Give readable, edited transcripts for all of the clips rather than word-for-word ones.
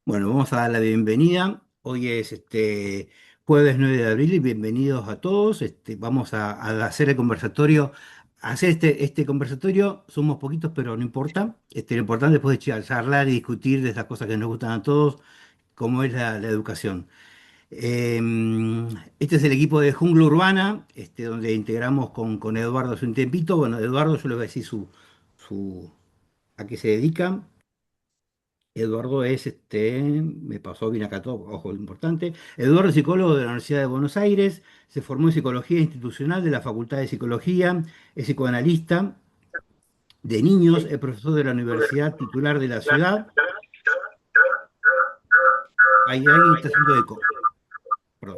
Bueno, vamos a dar la bienvenida. Hoy es jueves 9 de abril y bienvenidos a todos. Vamos a hacer el conversatorio. Hacer este conversatorio, somos poquitos, pero no importa. Lo importante es poder charlar y discutir de esas cosas que nos gustan a todos, como es la educación. Eh, este es el equipo de Jungla Urbana, donde integramos con Eduardo hace un tiempito. Bueno, Eduardo, yo le voy a decir a qué se dedica. Eduardo me pasó bien acá todo, ojo, importante. Eduardo es psicólogo de la Universidad de Buenos Aires, se formó en psicología institucional de la Facultad de Psicología, es psicoanalista de niños, es profesor de la Universidad Titular de la Ciudad. Hay alguien que está haciendo eco, perdón.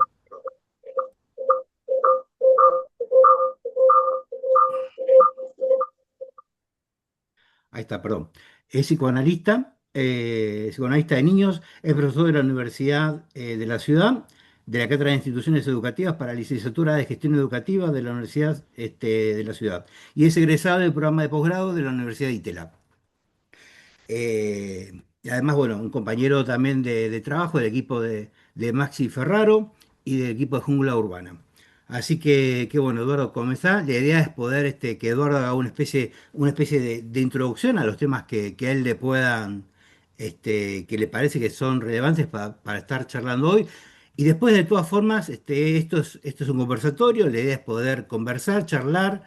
Ahí está, perdón. Es psicoanalista de niños, es profesor de la Universidad de la Ciudad, de la Cátedra de Instituciones Educativas para Licenciatura de Gestión Educativa de la Universidad de la Ciudad. Y es egresado del programa de posgrado de la Universidad de ITELA. Y además, bueno, un compañero también de trabajo del equipo de Maxi Ferraro y del equipo de Jungla Urbana. Así que bueno, Eduardo, comenzá. La idea es poder que Eduardo haga una especie de introducción a los temas que a él le puedan, que le parece que son relevantes para estar charlando hoy. Y después, de todas formas, esto es un conversatorio, la idea es poder conversar, charlar,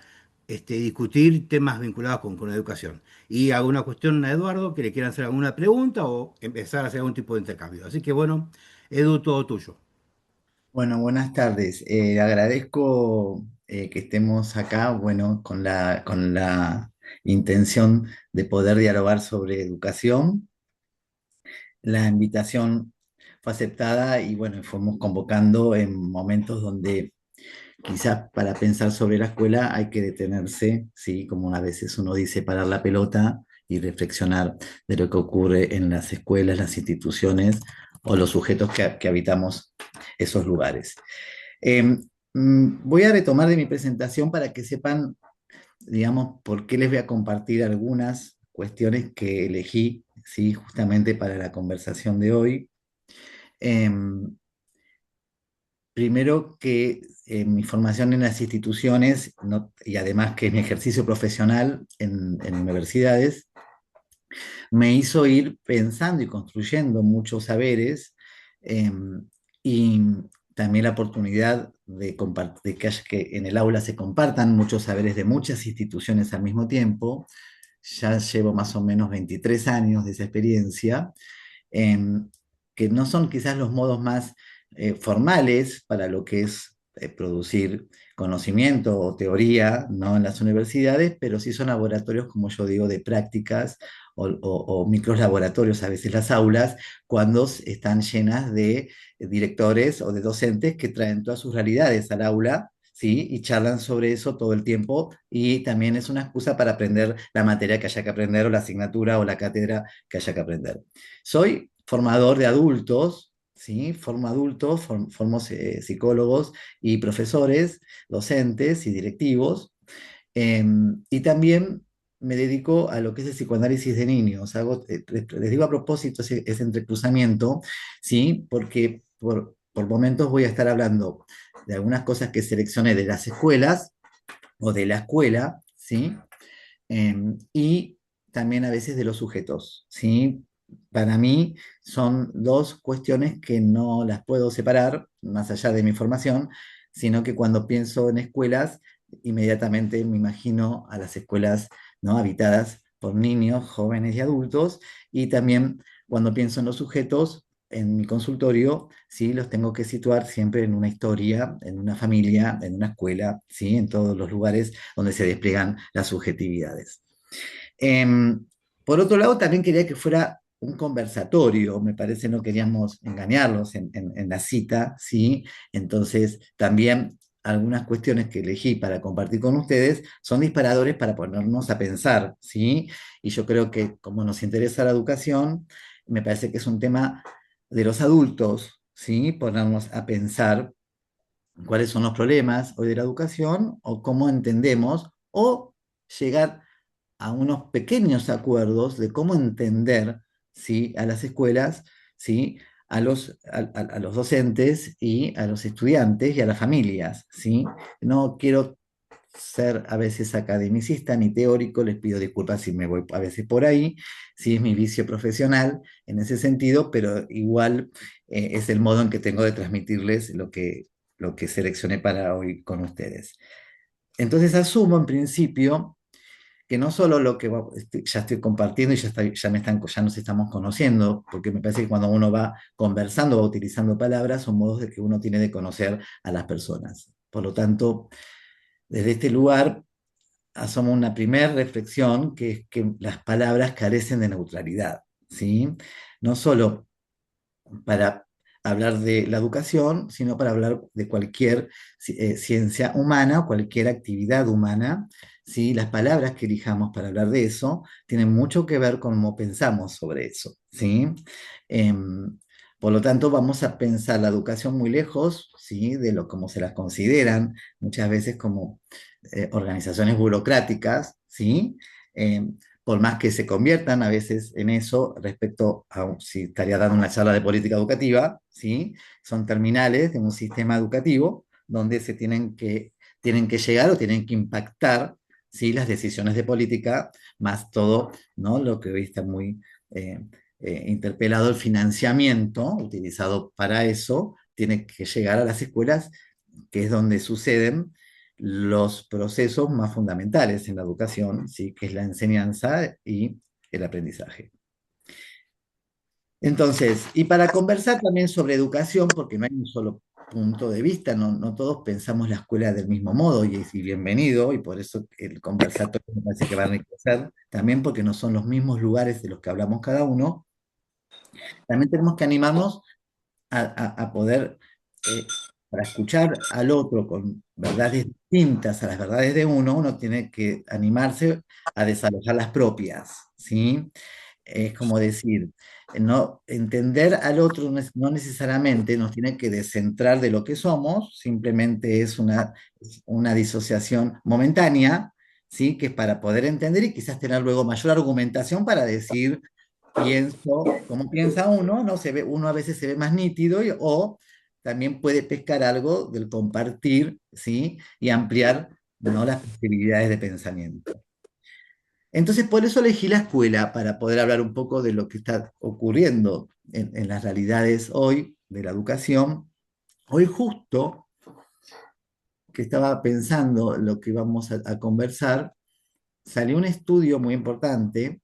discutir temas vinculados con la educación y alguna cuestión a Eduardo que le quieran hacer alguna pregunta o empezar a hacer algún tipo de intercambio. Así que bueno, Edu, todo tuyo. Bueno, buenas tardes. Agradezco que estemos acá, bueno, con la intención de poder dialogar sobre educación. La invitación fue aceptada y bueno, fuimos convocando en momentos donde quizás para pensar sobre la escuela hay que detenerse, ¿sí? Como a veces uno dice, parar la pelota y reflexionar de lo que ocurre en las escuelas, las instituciones o los sujetos que habitamos esos lugares. Eh, Voy a retomar de mi presentación para que sepan, digamos, por qué les voy a compartir algunas cuestiones que elegí, ¿sí? Justamente para la conversación de hoy. Eh, Primero que mi formación en las instituciones y además que mi ejercicio profesional en universidades me hizo ir pensando y construyendo muchos saberes, eh, y también la oportunidad de compartir, de que, que en el aula se compartan muchos saberes de muchas instituciones al mismo tiempo. Ya llevo más o menos 23 años de esa experiencia, eh, que no son quizás los modos más formales para lo que es producir conocimiento o teoría, ¿no? En las universidades, pero sí son laboratorios, como yo digo, de prácticas o micros laboratorios, a veces las aulas, cuando están llenas de directores o de docentes que traen todas sus realidades al aula. ¿Sí? Y charlan sobre eso todo el tiempo y también es una excusa para aprender la materia que haya que aprender o la asignatura o la cátedra que haya que aprender. Soy formador de adultos, ¿sí? Formo adultos, formo psicólogos y profesores, docentes y directivos. eh, y también me dedico a lo que es el psicoanálisis de niños. Les digo a propósito ese entrecruzamiento, ¿sí? Porque por momentos voy a estar hablando de algunas cosas que seleccioné de las escuelas o de la escuela, ¿sí? Y también a veces de los sujetos, ¿sí? Para mí son dos cuestiones que no las puedo separar, más allá de mi formación, sino que cuando pienso en escuelas, inmediatamente me imagino a las escuelas, ¿no? Habitadas por niños, jóvenes y adultos, y también cuando pienso en los sujetos, en mi consultorio, sí, los tengo que situar siempre en una historia, en una familia, en una escuela, sí, en todos los lugares donde se despliegan las subjetividades. Em, por otro lado, también quería que fuera un conversatorio, me parece, no queríamos engañarlos en la cita, ¿sí? Entonces, también algunas cuestiones que elegí para compartir con ustedes son disparadores para ponernos a pensar, ¿sí? Y yo creo que como nos interesa la educación, me parece que es un tema de los adultos, ¿sí? Ponernos a pensar cuáles son los problemas hoy de la educación o cómo entendemos o llegar a unos pequeños acuerdos de cómo entender, ¿sí? A las escuelas ¿sí? A los docentes y a los estudiantes y a las familias, ¿sí? No quiero ser a veces academicista ni teórico, les pido disculpas si me voy a veces por ahí, si es mi vicio profesional en ese sentido, pero igual es el modo en que tengo de transmitirles lo que seleccioné para hoy con ustedes. Entonces asumo en principio que no solo lo que ya estoy compartiendo y ya nos estamos conociendo, porque me parece que cuando uno va conversando, va utilizando palabras, son modos de que uno tiene de conocer a las personas. Por lo tanto, desde este lugar asomo una primera reflexión, que es que las palabras carecen de neutralidad, ¿sí? No solo para hablar de la educación, sino para hablar de cualquier ciencia humana o cualquier actividad humana. ¿Sí? Las palabras que elijamos para hablar de eso tienen mucho que ver con cómo pensamos sobre eso. ¿Sí? Em, por lo tanto, vamos a pensar la educación muy lejos, ¿sí? De lo como se las consideran muchas veces como organizaciones burocráticas, ¿sí? Em, por más que se conviertan a veces en eso respecto a si estaría dando una charla de política educativa, ¿sí? Son terminales de un sistema educativo donde tienen que llegar o tienen que impactar, ¿sí? Las decisiones de política, más todo, ¿no? Lo que hoy está muy eh, interpelado, el financiamiento utilizado para eso, tiene que llegar a las escuelas, que es donde suceden los procesos más fundamentales en la educación, ¿sí? Que es la enseñanza y el aprendizaje. Entonces, y para conversar también sobre educación, porque no hay un solo punto de vista, no todos pensamos la escuela del mismo modo, y bienvenido, y por eso el conversatorio me parece que va a enriquecer, también porque no son los mismos lugares de los que hablamos cada uno, también tenemos que animarnos a poder, eh, para escuchar al otro con verdades distintas a las verdades de uno, uno tiene que animarse a desalojar las propias, ¿sí? Es como decir, no, entender al otro no necesariamente nos tiene que descentrar de lo que somos, simplemente es una disociación momentánea, ¿sí? Que es para poder entender y quizás tener luego mayor argumentación para decir pienso, como piensa uno, ¿no? Uno a veces se ve más nítido o también puede pescar algo del compartir, ¿sí? Y ampliar, ¿no? Las posibilidades de pensamiento. Entonces, por eso elegí la escuela, para poder hablar un poco de lo que está ocurriendo en las realidades hoy de la educación. Hoy justo que estaba pensando lo que vamos a conversar, salió un estudio muy importante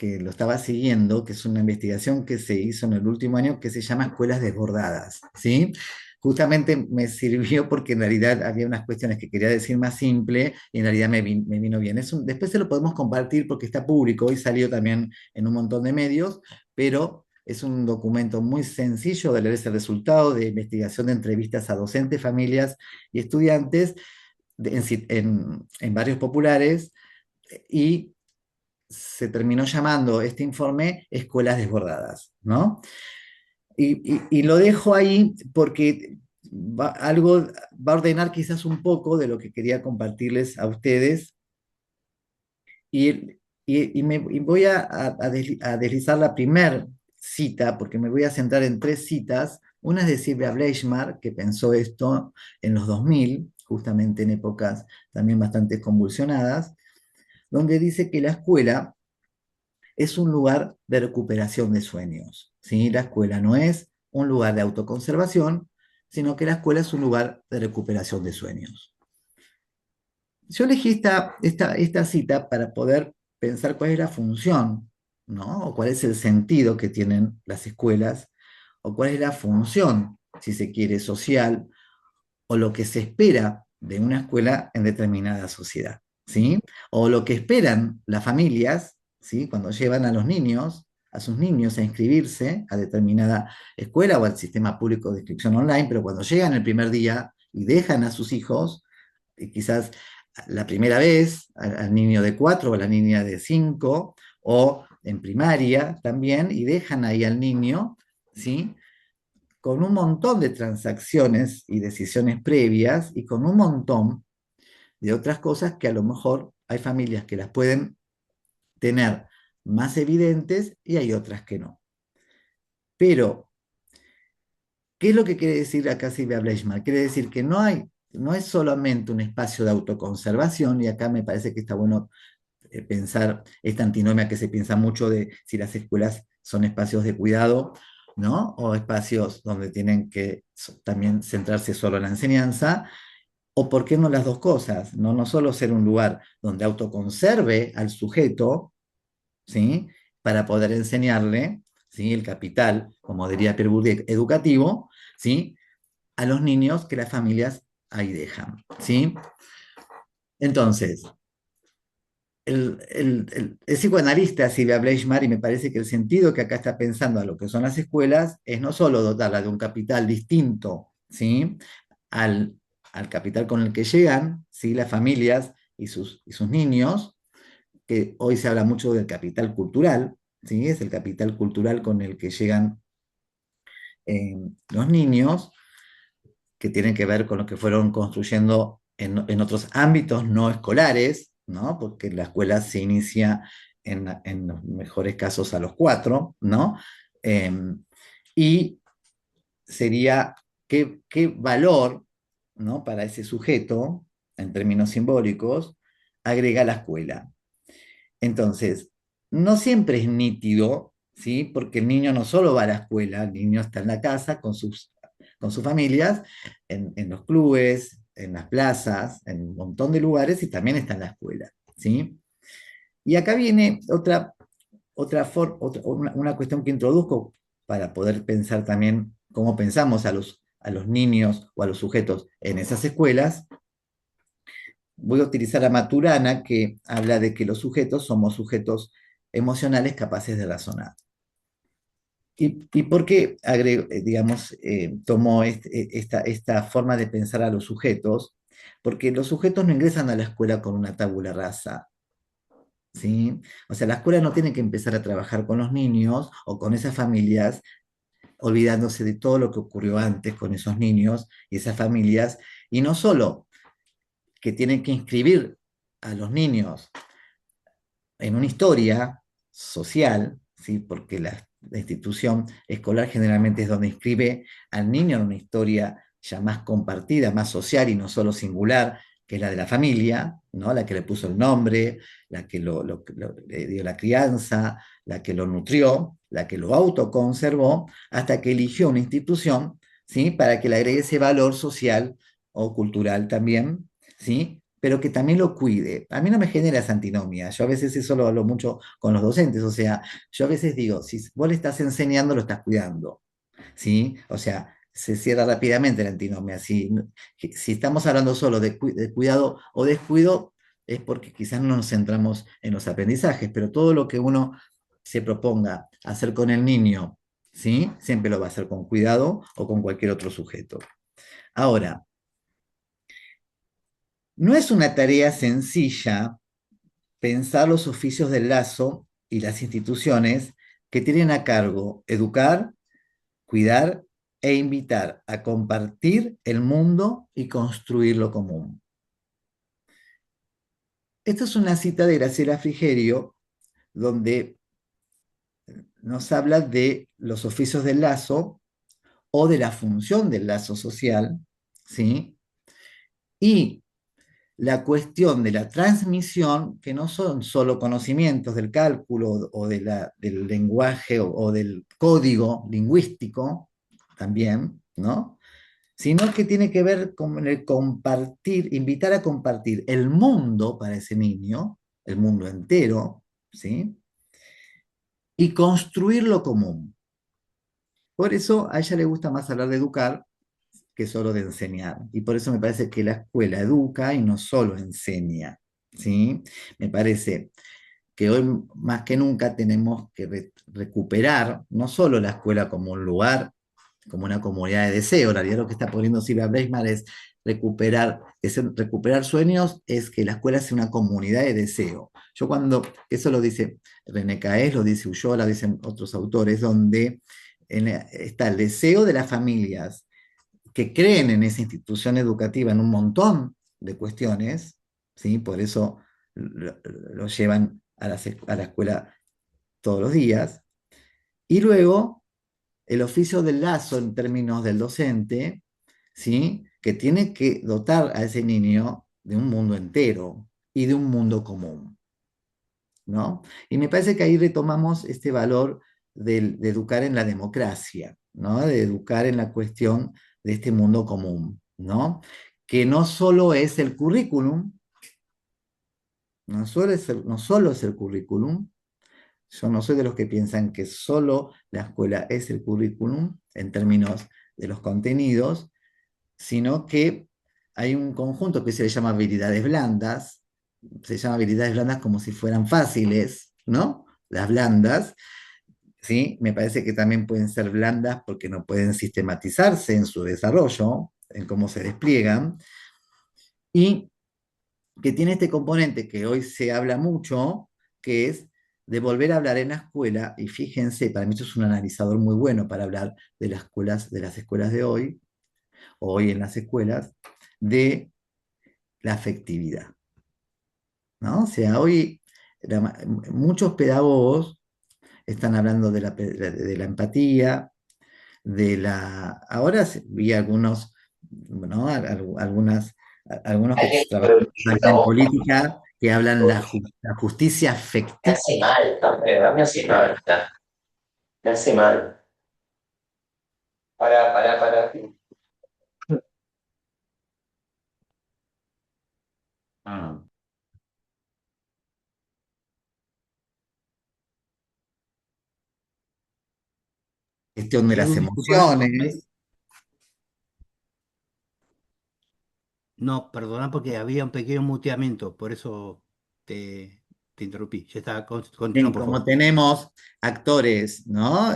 que lo estaba siguiendo, que es una investigación que se hizo en el último año que se llama Escuelas Desbordadas, ¿sí? Justamente me sirvió porque en realidad había unas cuestiones que quería decir más simple y en realidad me vino bien. Después se lo podemos compartir porque está público y salió también en un montón de medios, pero es un documento muy sencillo de leer ese resultado de investigación de entrevistas a docentes, familias y estudiantes en barrios populares y se terminó llamando este informe Escuelas Desbordadas, ¿no? Y lo dejo ahí porque algo va a ordenar quizás un poco de lo que quería compartirles a ustedes y, y voy a deslizar la primer cita porque me voy a centrar en tres citas. Una es de Sylvia Bleichmar, que pensó esto en los 2000, justamente en épocas también bastante convulsionadas, donde dice que la escuela es un lugar de recuperación de sueños, ¿sí? La escuela no es un lugar de autoconservación, sino que la escuela es un lugar de recuperación de sueños. Yo elegí esta cita para poder pensar cuál es la función, ¿no? O cuál es el sentido que tienen las escuelas, o cuál es la función, si se quiere, social, o lo que se espera de una escuela en determinada sociedad, ¿sí? O lo que esperan las familias, ¿sí? Cuando llevan a sus niños a inscribirse a determinada escuela o al sistema público de inscripción online, pero cuando llegan el primer día y dejan a sus hijos, quizás la primera vez, al niño de 4 o a la niña de 5, o en primaria también, y dejan ahí al niño, ¿sí? Con un montón de transacciones y decisiones previas y con un montón de otras cosas que a lo mejor hay familias que las pueden tener más evidentes y hay otras que no. Pero, ¿qué es lo que quiere decir acá Silvia Bleichmann? Quiere decir que no es solamente un espacio de autoconservación, y acá me parece que está bueno pensar esta antinomia que se piensa mucho de si las escuelas son espacios de cuidado, ¿no? O espacios donde tienen que también centrarse solo en la enseñanza, o por qué no las dos cosas, ¿no? No solo ser un lugar donde autoconserve al sujeto, ¿sí? Para poder enseñarle, ¿sí? El capital, como diría Pierre Bourdieu, educativo, ¿sí? A los niños que las familias ahí dejan, ¿sí? Entonces, el psicoanalista Silvia Bleichmar, y me parece que el sentido que acá está pensando a lo que son las escuelas es no solo dotarla de un capital distinto, ¿sí? al, al capital con el que llegan, ¿sí? Las familias y sus niños, que hoy se habla mucho del capital cultural, ¿sí? Es el capital cultural con el que llegan los niños, que tienen que ver con lo que fueron construyendo en otros ámbitos no escolares, ¿no? Porque la escuela se inicia en los mejores casos a los 4, ¿no? Eh, y sería qué valor, ¿no? Para ese sujeto, en términos simbólicos, agrega la escuela. Entonces, no siempre es nítido, ¿sí? Porque el niño no solo va a la escuela, el niño está en la casa con sus familias, en los clubes, en las plazas, en un montón de lugares y también está en la escuela, ¿sí? Y acá viene una cuestión que introduzco para poder pensar también cómo pensamos a los niños o a los sujetos en esas escuelas. Voy a utilizar a Maturana, que habla de que los sujetos somos sujetos emocionales capaces de razonar. ¿Y por qué digamos, tomó esta forma de pensar a los sujetos? Porque los sujetos no ingresan a la escuela con una tabula rasa, ¿sí? O sea, la escuela no tiene que empezar a trabajar con los niños o con esas familias, olvidándose de todo lo que ocurrió antes con esos niños y esas familias, y no solo que tienen que inscribir a los niños en una historia social, ¿sí? Porque la institución escolar generalmente es donde inscribe al niño en una historia ya más compartida, más social y no solo singular, que es la de la familia, ¿no? La que le puso el nombre, la que le dio la crianza, la que lo nutrió, la que lo autoconservó, hasta que eligió una institución, ¿sí? Para que le agregue ese valor social o cultural también, ¿sí? Pero que también lo cuide. A mí no me genera esa antinomia. Yo a veces eso lo hablo mucho con los docentes. O sea, yo a veces digo, si vos le estás enseñando, lo estás cuidando. ¿Sí? O sea, se cierra rápidamente la antinomia. Si estamos hablando solo de cuidado o descuido, es porque quizás no nos centramos en los aprendizajes, pero todo lo que uno se proponga hacer con el niño, ¿sí? Siempre lo va a hacer con cuidado o con cualquier otro sujeto. Ahora, no es una tarea sencilla pensar los oficios del lazo y las instituciones que tienen a cargo educar, cuidar e invitar a compartir el mundo y construir lo común. Esta es una cita de Graciela Frigerio, donde nos habla de los oficios del lazo o de la función del lazo social, ¿sí? Y la cuestión de la transmisión, que no son solo conocimientos del cálculo o del lenguaje o del código lingüístico, también, ¿no? Sino que tiene que ver con el compartir, invitar a compartir el mundo para ese niño, el mundo entero, ¿sí? Y construir lo común. Por eso a ella le gusta más hablar de educar que solo de enseñar. Y por eso me parece que la escuela educa y no solo enseña, ¿sí? Me parece que hoy más que nunca tenemos que recuperar no solo la escuela como un lugar, como una comunidad de deseo. En realidad lo que está poniendo Silvia Breisman recuperar sueños, es que la escuela sea una comunidad de deseo. Yo cuando, eso lo dice René Caes, lo dice Ulloa, lo dicen otros autores, donde está el deseo de las familias que creen en esa institución educativa en un montón de cuestiones, ¿sí? Por eso lo llevan a la escuela todos los días, y luego el oficio del lazo en términos del docente, ¿sí? Que tiene que dotar a ese niño de un mundo entero y de un mundo común, ¿no? Y me parece que ahí retomamos este valor de educar en la democracia, ¿no? De educar en la cuestión de este mundo común, ¿no? Que no solo es el currículum, no solo es el currículum. Yo no soy de los que piensan que solo la escuela es el currículum en términos de los contenidos, sino que hay un conjunto que se le llama habilidades blandas, se llama habilidades blandas como si fueran fáciles, ¿no? Las blandas, ¿sí? Me parece que también pueden ser blandas porque no pueden sistematizarse en su desarrollo, en cómo se despliegan, y que tiene este componente que hoy se habla mucho, que es de volver a hablar en la escuela, y fíjense, para mí esto es un analizador muy bueno para hablar de las escuelas de hoy en las escuelas, de la afectividad, ¿no? O sea, hoy muchos pedagogos están hablando de la empatía, ahora vi algunos, ¿no? Algunos que trabajan en política que hablan la justicia Me afectiva. hace mal, ¿no? De verdad me hace mal. Me hace mal. Para. Ah, gestión de las Edu, disculpa. emociones. No, perdona porque había un pequeño muteamiento, por eso te, te interrumpí. Ya está, continúa, Bien, por como favor. tenemos actores, ¿no?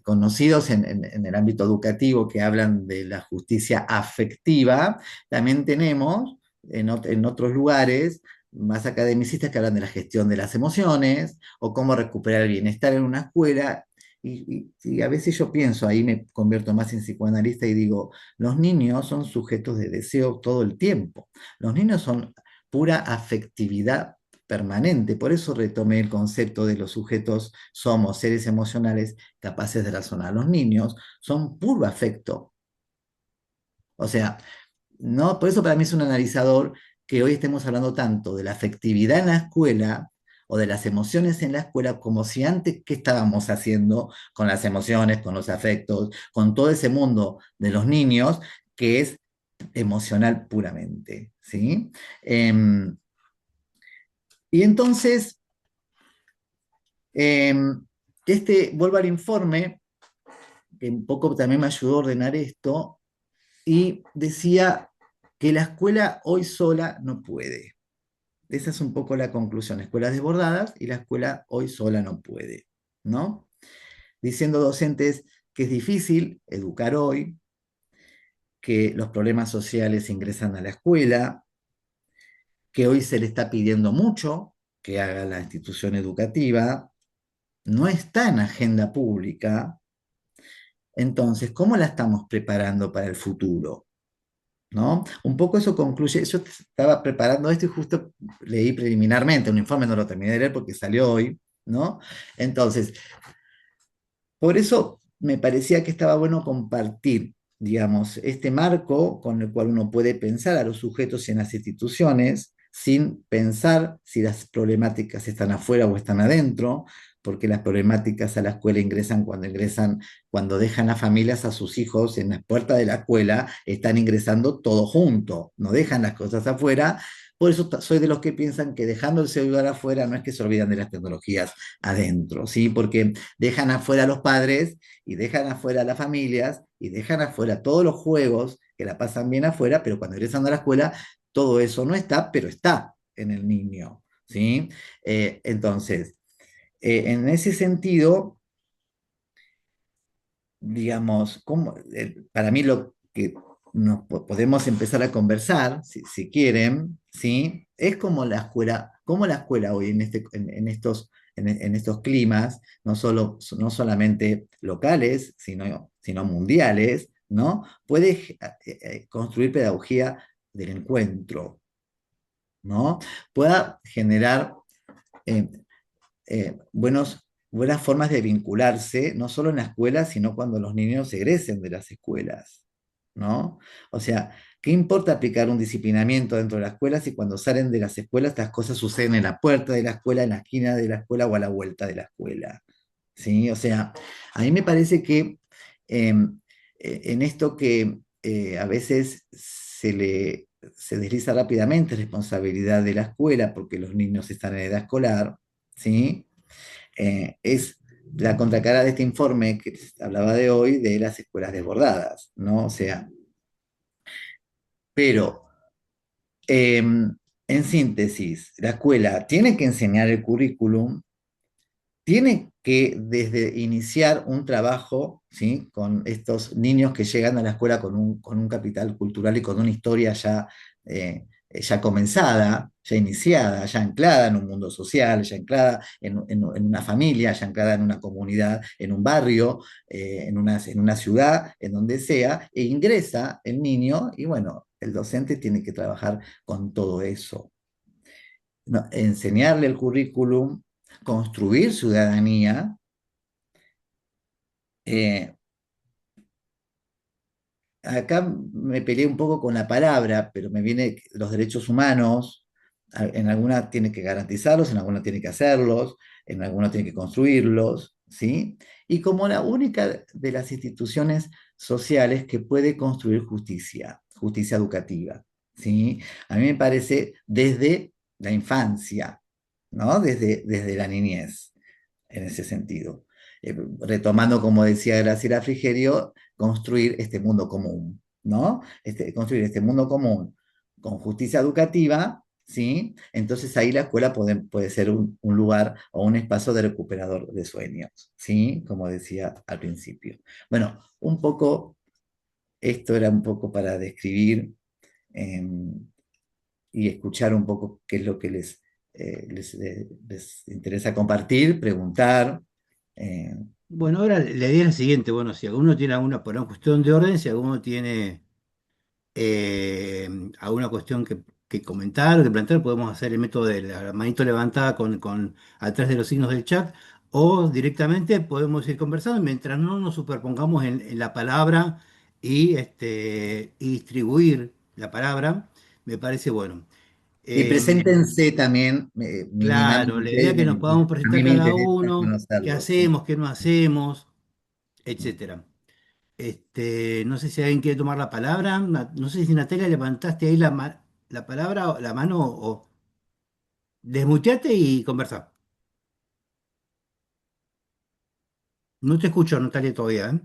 Conocidos en el ámbito educativo que hablan de la justicia afectiva, también tenemos en otros lugares más academicistas que hablan de la gestión de las emociones o cómo recuperar el bienestar en una escuela. Y a veces yo pienso, ahí me convierto más en psicoanalista y digo, los niños son sujetos de deseo todo el tiempo. Los niños son pura afectividad permanente. Por eso retomé el concepto de los sujetos somos seres emocionales capaces de razonar. Los niños son puro afecto. O sea, no, por eso para mí es un analizador que hoy estemos hablando tanto de la afectividad en la escuela o de las emociones en la escuela, como si antes, ¿qué estábamos haciendo con las emociones, con los afectos, con todo ese mundo de los niños que es emocional puramente? ¿Sí? Em, y entonces, Eh, vuelvo al informe, que un poco también me ayudó a ordenar esto, y decía que la escuela hoy sola no puede. Esa es un poco la conclusión. Escuelas desbordadas y la escuela hoy sola no puede, ¿no? Diciendo docentes que es difícil educar hoy, que los problemas sociales ingresan a la escuela, que hoy se le está pidiendo mucho que haga la institución educativa, no está en agenda pública. Entonces, ¿cómo la estamos preparando para el futuro? ¿No? Un poco eso concluye, yo estaba preparando esto y justo leí preliminarmente un informe, no lo terminé de leer porque salió hoy, ¿no? Entonces, por eso me parecía que estaba bueno compartir, digamos, este marco con el cual uno puede pensar a los sujetos en las instituciones sin pensar si las problemáticas están afuera o están adentro, porque las problemáticas a la escuela ingresan, cuando dejan las familias a sus hijos en la puerta de la escuela, están ingresando todo junto, no dejan las cosas afuera. Por eso soy de los que piensan que dejando el celular afuera no es que se olvidan de las tecnologías adentro, ¿sí? Porque dejan afuera a los padres y dejan afuera a las familias y dejan afuera todos los juegos que la pasan bien afuera, pero cuando regresan a la escuela todo eso no está, pero está en el niño, ¿sí? Entonces, en ese sentido, digamos, para mí lo que podemos empezar a conversar, si quieren, ¿sí? Es como la escuela hoy en estos climas, no solamente locales, sino mundiales, ¿no? Puede construir pedagogía del encuentro, ¿no? Pueda generar eh, buenos buenas formas de vincularse, no solo en la escuela, sino cuando los niños egresen de las escuelas, ¿no? O sea, ¿qué importa aplicar un disciplinamiento dentro de la escuela si cuando salen de las escuelas estas cosas suceden en la puerta de la escuela, en la esquina de la escuela o a la vuelta de la escuela? ¿Sí? O sea, a mí me parece que en esto que a veces se desliza rápidamente responsabilidad de la escuela porque los niños están en edad escolar, ¿sí? Es la contracara de este informe que hablaba de hoy de las escuelas desbordadas, ¿no? O sea, pero en síntesis, la escuela tiene que enseñar el currículum, tiene que desde iniciar un trabajo, ¿sí? Con estos niños que llegan a la escuela con un capital cultural y con una historia ya comenzada, ya iniciada, ya anclada en un mundo social, ya anclada en una familia, ya anclada en una comunidad, en un barrio, en una ciudad, en donde sea, e ingresa el niño y bueno, el docente tiene que trabajar con todo eso, ¿no? Enseñarle el currículum, construir ciudadanía. eh, Acá me peleé un poco con la palabra, pero me viene los derechos humanos, en alguna tiene que garantizarlos, en alguna tiene que hacerlos, en alguna tiene que construirlos, ¿sí? Y como la única de las instituciones sociales que puede construir justicia, justicia educativa, ¿sí? A mí me parece desde la infancia, ¿no? Desde la niñez, en ese sentido. Retomando, como decía Graciela Frigerio, construir este mundo común, ¿no? Construir este mundo común con justicia educativa, ¿sí? Entonces ahí la escuela puede ser un lugar o un espacio de recuperador de sueños, ¿sí? Como decía al principio. Bueno, un poco, esto era un poco para describir eh, y escuchar un poco qué es lo que les interesa compartir, preguntar. eh, Bueno, ahora la idea es la siguiente, bueno, si alguno tiene alguna, por una cuestión de orden, si alguno tiene eh, alguna cuestión que comentar o que plantear, podemos hacer el método de la manito levantada con atrás de los signos del chat, o directamente podemos ir conversando mientras no nos superpongamos en la palabra y distribuir la palabra, me parece bueno. Y Em, preséntense también claro, la idea mínimamente. es que nos podamos A presentar mí me cada interesa uno, qué conocerlos, sí. hacemos, qué no hacemos, etcétera. No sé si alguien quiere tomar la palabra. No sé si Natalia levantaste ahí la palabra, la mano o desmuteate y conversa. No te escucho, Natalia, todavía, ¿eh?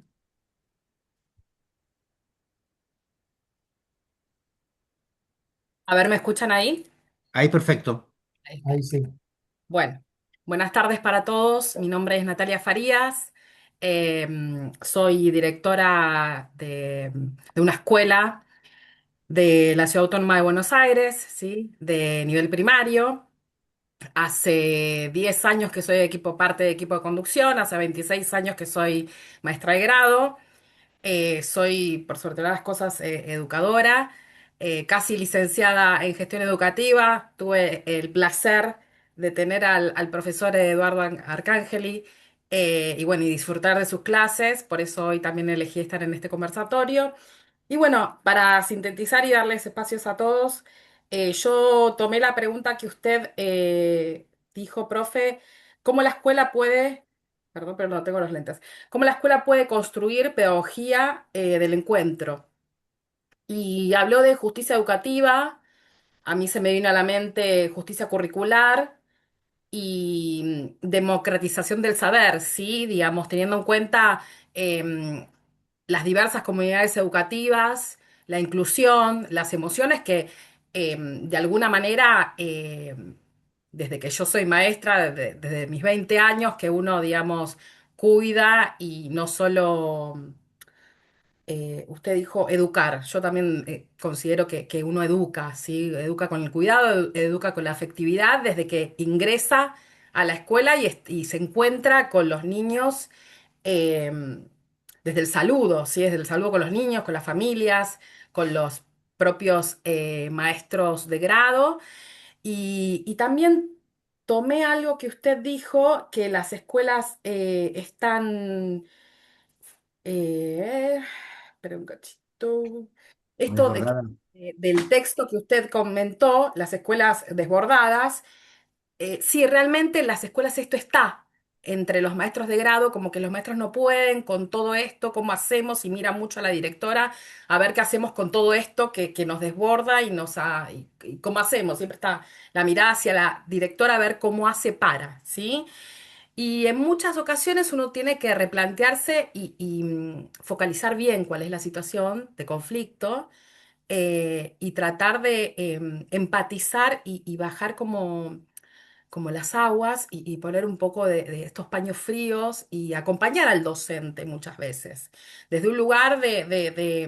A ver, ¿me escuchan ahí? Ahí perfecto. Ahí sí. Bueno, buenas tardes para todos. Mi nombre es Natalia Farías. Soy directora de una escuela de la Ciudad Autónoma de Buenos Aires, ¿sí? De nivel primario. Hace 10 años que soy parte de equipo de conducción, hace 26 años que soy maestra de grado. Soy, por suerte las cosas, educadora, casi licenciada en gestión educativa. Tuve el placer de tener al profesor Eduardo Arcángeli y bueno, y disfrutar de sus clases. Por eso hoy también elegí estar en este conversatorio. Y bueno, para sintetizar y darles espacios a todos, yo tomé la pregunta que usted dijo, profe, ¿cómo la escuela puede, perdón, pero no tengo los lentes, cómo la escuela puede construir pedagogía del encuentro? Y habló de justicia educativa, a mí se me vino a la mente justicia curricular y democratización del saber, ¿sí? Digamos, teniendo en cuenta las diversas comunidades educativas, la inclusión, las emociones que de alguna manera, desde que yo soy maestra, desde mis 20 años, que uno, digamos, cuida y no solo usted dijo educar. Yo también considero que uno educa, ¿sí? Educa con el cuidado, educa con la afectividad desde que ingresa a la escuela y se encuentra con los niños eh, desde el saludo, ¿sí? Desde el saludo con los niños, con las familias, con los propios maestros de grado y también tomé algo que usted dijo, que las escuelas están... espera un cachito. Esto ¿Desbordada? del texto que usted comentó, las escuelas desbordadas. Sí, realmente en las escuelas esto está entre los maestros de grado, como que los maestros no pueden con todo esto, ¿cómo hacemos? Y mira mucho a la directora a ver qué hacemos con todo esto que nos desborda y cómo hacemos. Siempre está la mirada hacia la directora a ver cómo hace para, ¿sí? Y en muchas ocasiones uno tiene que replantearse y focalizar bien cuál es la situación de conflicto, y tratar de empatizar y bajar como las aguas y poner un poco de estos paños fríos y acompañar al docente muchas veces, desde un lugar de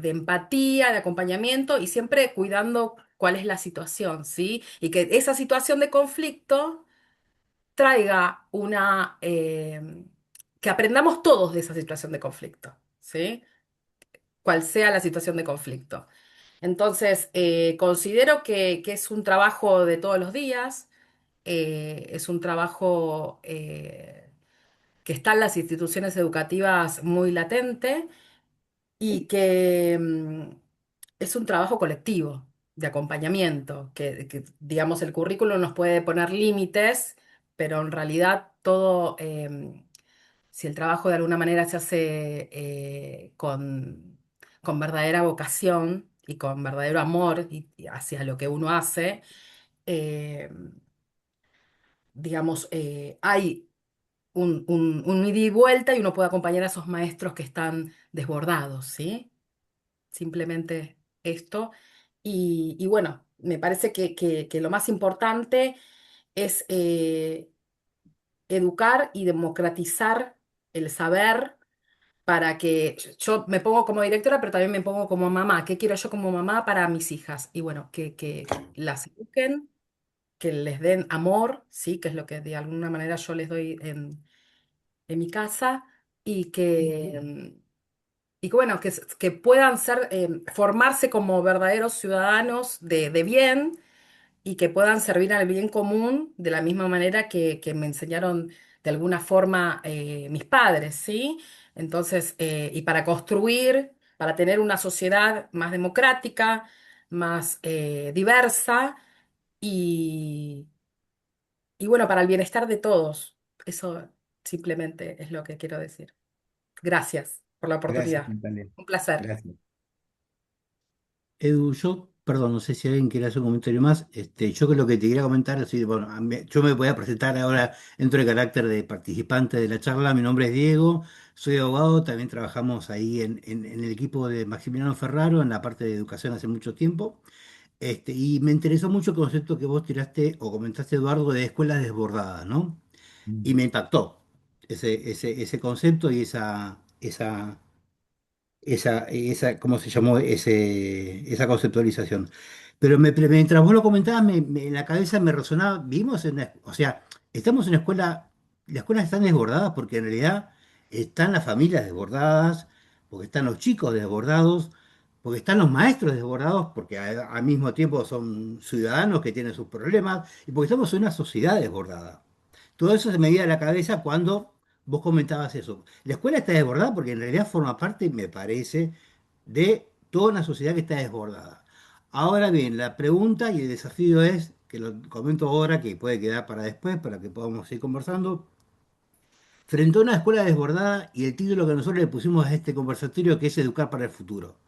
empatía, de acompañamiento y siempre cuidando cuál es la situación, ¿sí? Y que esa situación de conflicto traiga que aprendamos todos de esa situación de conflicto, ¿sí? Cual sea la situación de conflicto. Entonces, considero que es un trabajo de todos los días, es un trabajo que está en las instituciones educativas muy latente y que es un trabajo colectivo de acompañamiento, digamos el currículo nos puede poner límites, pero en realidad todo, si el trabajo de alguna manera se hace con verdadera vocación y con verdadero amor y hacia lo que uno hace, eh, digamos, hay un ida y vuelta y uno puede acompañar a esos maestros que están desbordados, ¿sí? Simplemente esto. Y bueno, me parece que lo más importante es educar y democratizar el saber para que yo me pongo como directora, pero también me pongo como mamá. ¿Qué quiero yo como mamá para mis hijas? Y bueno, que las eduquen, que les den amor, ¿sí? Que es lo que de alguna manera yo les doy en mi casa y y que bueno, que puedan formarse como verdaderos ciudadanos de bien y que puedan servir al bien común de la misma manera que me enseñaron de alguna forma mis padres, ¿sí? Entonces, y para construir, para tener una sociedad más democrática, más diversa y, y bueno, para el bienestar de todos. Eso simplemente es lo que quiero decir. Gracias por la Gracias, oportunidad. Natalia. Un placer. Gracias. Edu, yo, perdón, no sé si alguien quiere hacer un comentario más. Yo que lo que te quería comentar, así, bueno, yo me voy a presentar ahora, entro en carácter de participante de la charla. Mi nombre es Diego, soy abogado, también trabajamos ahí en el equipo de Maximiliano Ferraro, en la parte de educación hace mucho tiempo. Y me interesó mucho el concepto que vos tiraste o comentaste, Eduardo, de escuelas desbordadas, ¿no? Y Mm. me impactó ese concepto y ¿cómo se llamó? Esa conceptualización. Pero mientras vos lo comentabas, en la cabeza me resonaba, o sea, estamos en una escuela, las escuelas están desbordadas porque en realidad están las familias desbordadas, porque están los chicos desbordados, porque están los maestros desbordados, porque al mismo tiempo son ciudadanos que tienen sus problemas, y porque estamos en una sociedad desbordada. Todo eso se me viene a la cabeza cuando vos comentabas eso. La escuela está desbordada porque en realidad forma parte, me parece, de toda una sociedad que está desbordada. Ahora bien, la pregunta y el desafío es, que lo comento ahora, que puede quedar para después, para que podamos seguir conversando, frente a una escuela desbordada y el título que nosotros le pusimos a este conversatorio, que es Educar para el Futuro.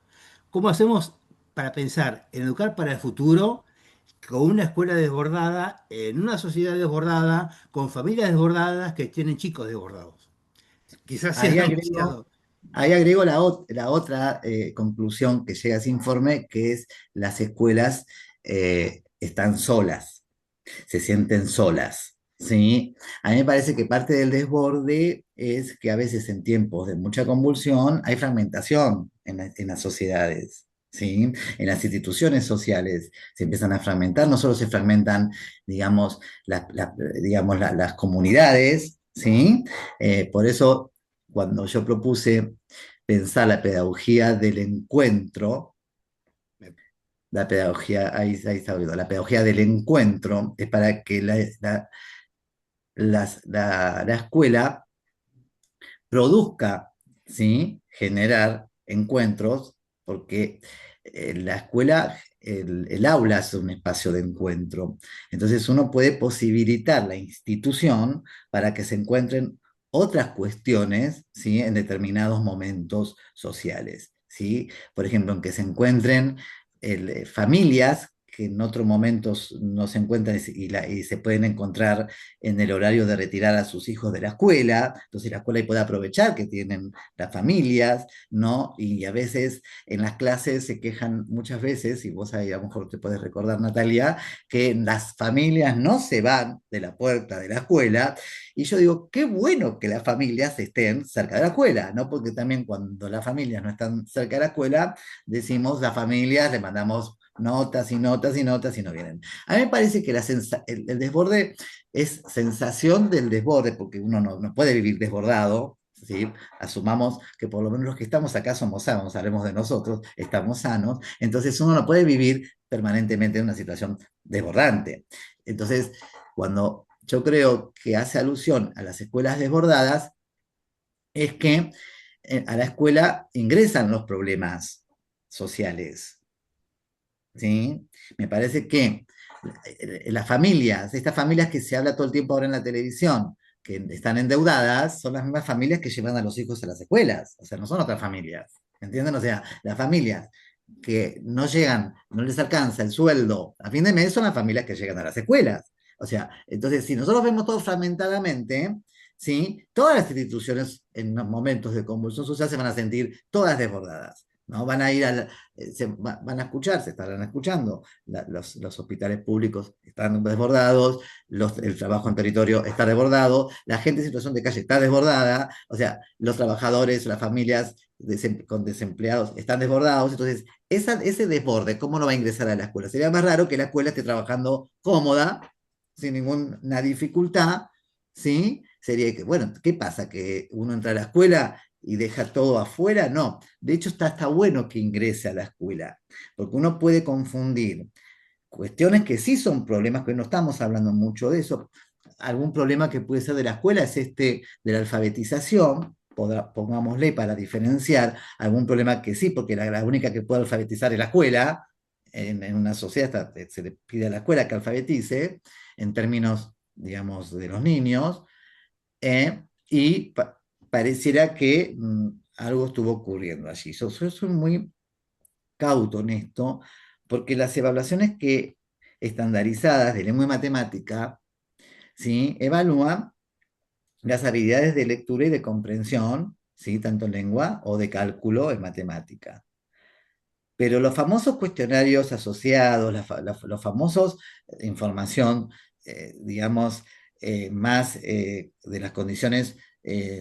¿Cómo hacemos para pensar en educar para el futuro con una escuela desbordada, en una sociedad desbordada, con familias desbordadas que tienen chicos desbordados? Quizás sea Ahí agrego, demasiado. ahí agrego la otra conclusión que llega a ese informe, que es las escuelas están solas, se sienten solas, ¿sí? A mí me parece que parte del desborde es que a veces en tiempos de mucha convulsión hay fragmentación en las sociedades. ¿Sí? En las instituciones sociales se empiezan a fragmentar, no solo se fragmentan, digamos, las comunidades, ¿sí? Por eso, cuando yo propuse pensar la pedagogía del encuentro, La pedagogía, ahí está, la pedagogía del encuentro es para que la escuela produzca, ¿sí? Generar encuentros, porque la escuela, el aula es un espacio de encuentro. Entonces uno puede posibilitar la institución para que se encuentren otras cuestiones, ¿sí? En determinados momentos sociales, ¿sí? Por ejemplo, en que se encuentren familias que en otros momentos no se encuentran y se pueden encontrar en el horario de retirar a sus hijos de la escuela, entonces la escuela ahí puede aprovechar que tienen las familias, ¿no? Y a veces en las clases se quejan muchas veces, y vos ahí a lo mejor te puedes recordar, Natalia, que las familias no se van de la puerta de la escuela, y yo digo, qué bueno que las familias estén cerca de la escuela, ¿no? Porque también cuando las familias no están cerca de la escuela, decimos las familias, le mandamos notas y notas y notas y no vienen. A mí me parece que el desborde es sensación del desborde, porque uno no puede vivir desbordado, ¿sí? Asumamos que por lo menos los que estamos acá somos sanos, hablemos de nosotros, estamos sanos, entonces uno no puede vivir permanentemente en una situación desbordante. Entonces, cuando yo creo que hace alusión a las escuelas desbordadas, es que a la escuela ingresan los problemas sociales, ¿sí? Me parece que las familias, estas familias que se habla todo el tiempo ahora en la televisión, que están endeudadas, son las mismas familias que llevan a los hijos a las escuelas, o sea, no son otras familias, ¿entienden? O sea, las familias que no llegan, no les alcanza el sueldo a fin de mes son las familias que llegan a las escuelas. O sea, entonces, si nosotros vemos todo fragmentadamente, ¿sí? Todas las instituciones en los momentos de convulsión social se van a sentir todas desbordadas. ¿No? Van a ir van a escuchar, se estarán escuchando, los hospitales públicos están desbordados, el trabajo en territorio está desbordado, la gente en situación de calle está desbordada, o sea, los trabajadores, las familias con desempleados están desbordados, entonces ese desborde, ¿cómo no va a ingresar a la escuela? Sería más raro que la escuela esté trabajando cómoda, sin ninguna dificultad, ¿sí? Sería que, bueno, ¿qué pasa? ¿Que uno entra a la escuela y deja todo afuera? No, de hecho está bueno que ingrese a la escuela, porque uno puede confundir cuestiones que sí son problemas, que no estamos hablando mucho de eso. Algún problema que puede ser de la escuela es este de la alfabetización, pongámosle para diferenciar, algún problema que sí, porque la única que puede alfabetizar es la escuela, en una sociedad se le pide a la escuela que alfabetice, en términos, digamos, de los niños, y pareciera que algo estuvo ocurriendo allí. Yo soy muy cauto en esto, porque las evaluaciones que estandarizadas de lengua y matemática, ¿sí? Evalúan las habilidades de lectura y de comprensión, ¿sí? Tanto en lengua o de cálculo en matemática. Pero los famosos cuestionarios asociados, los famosos información, digamos, más de las condiciones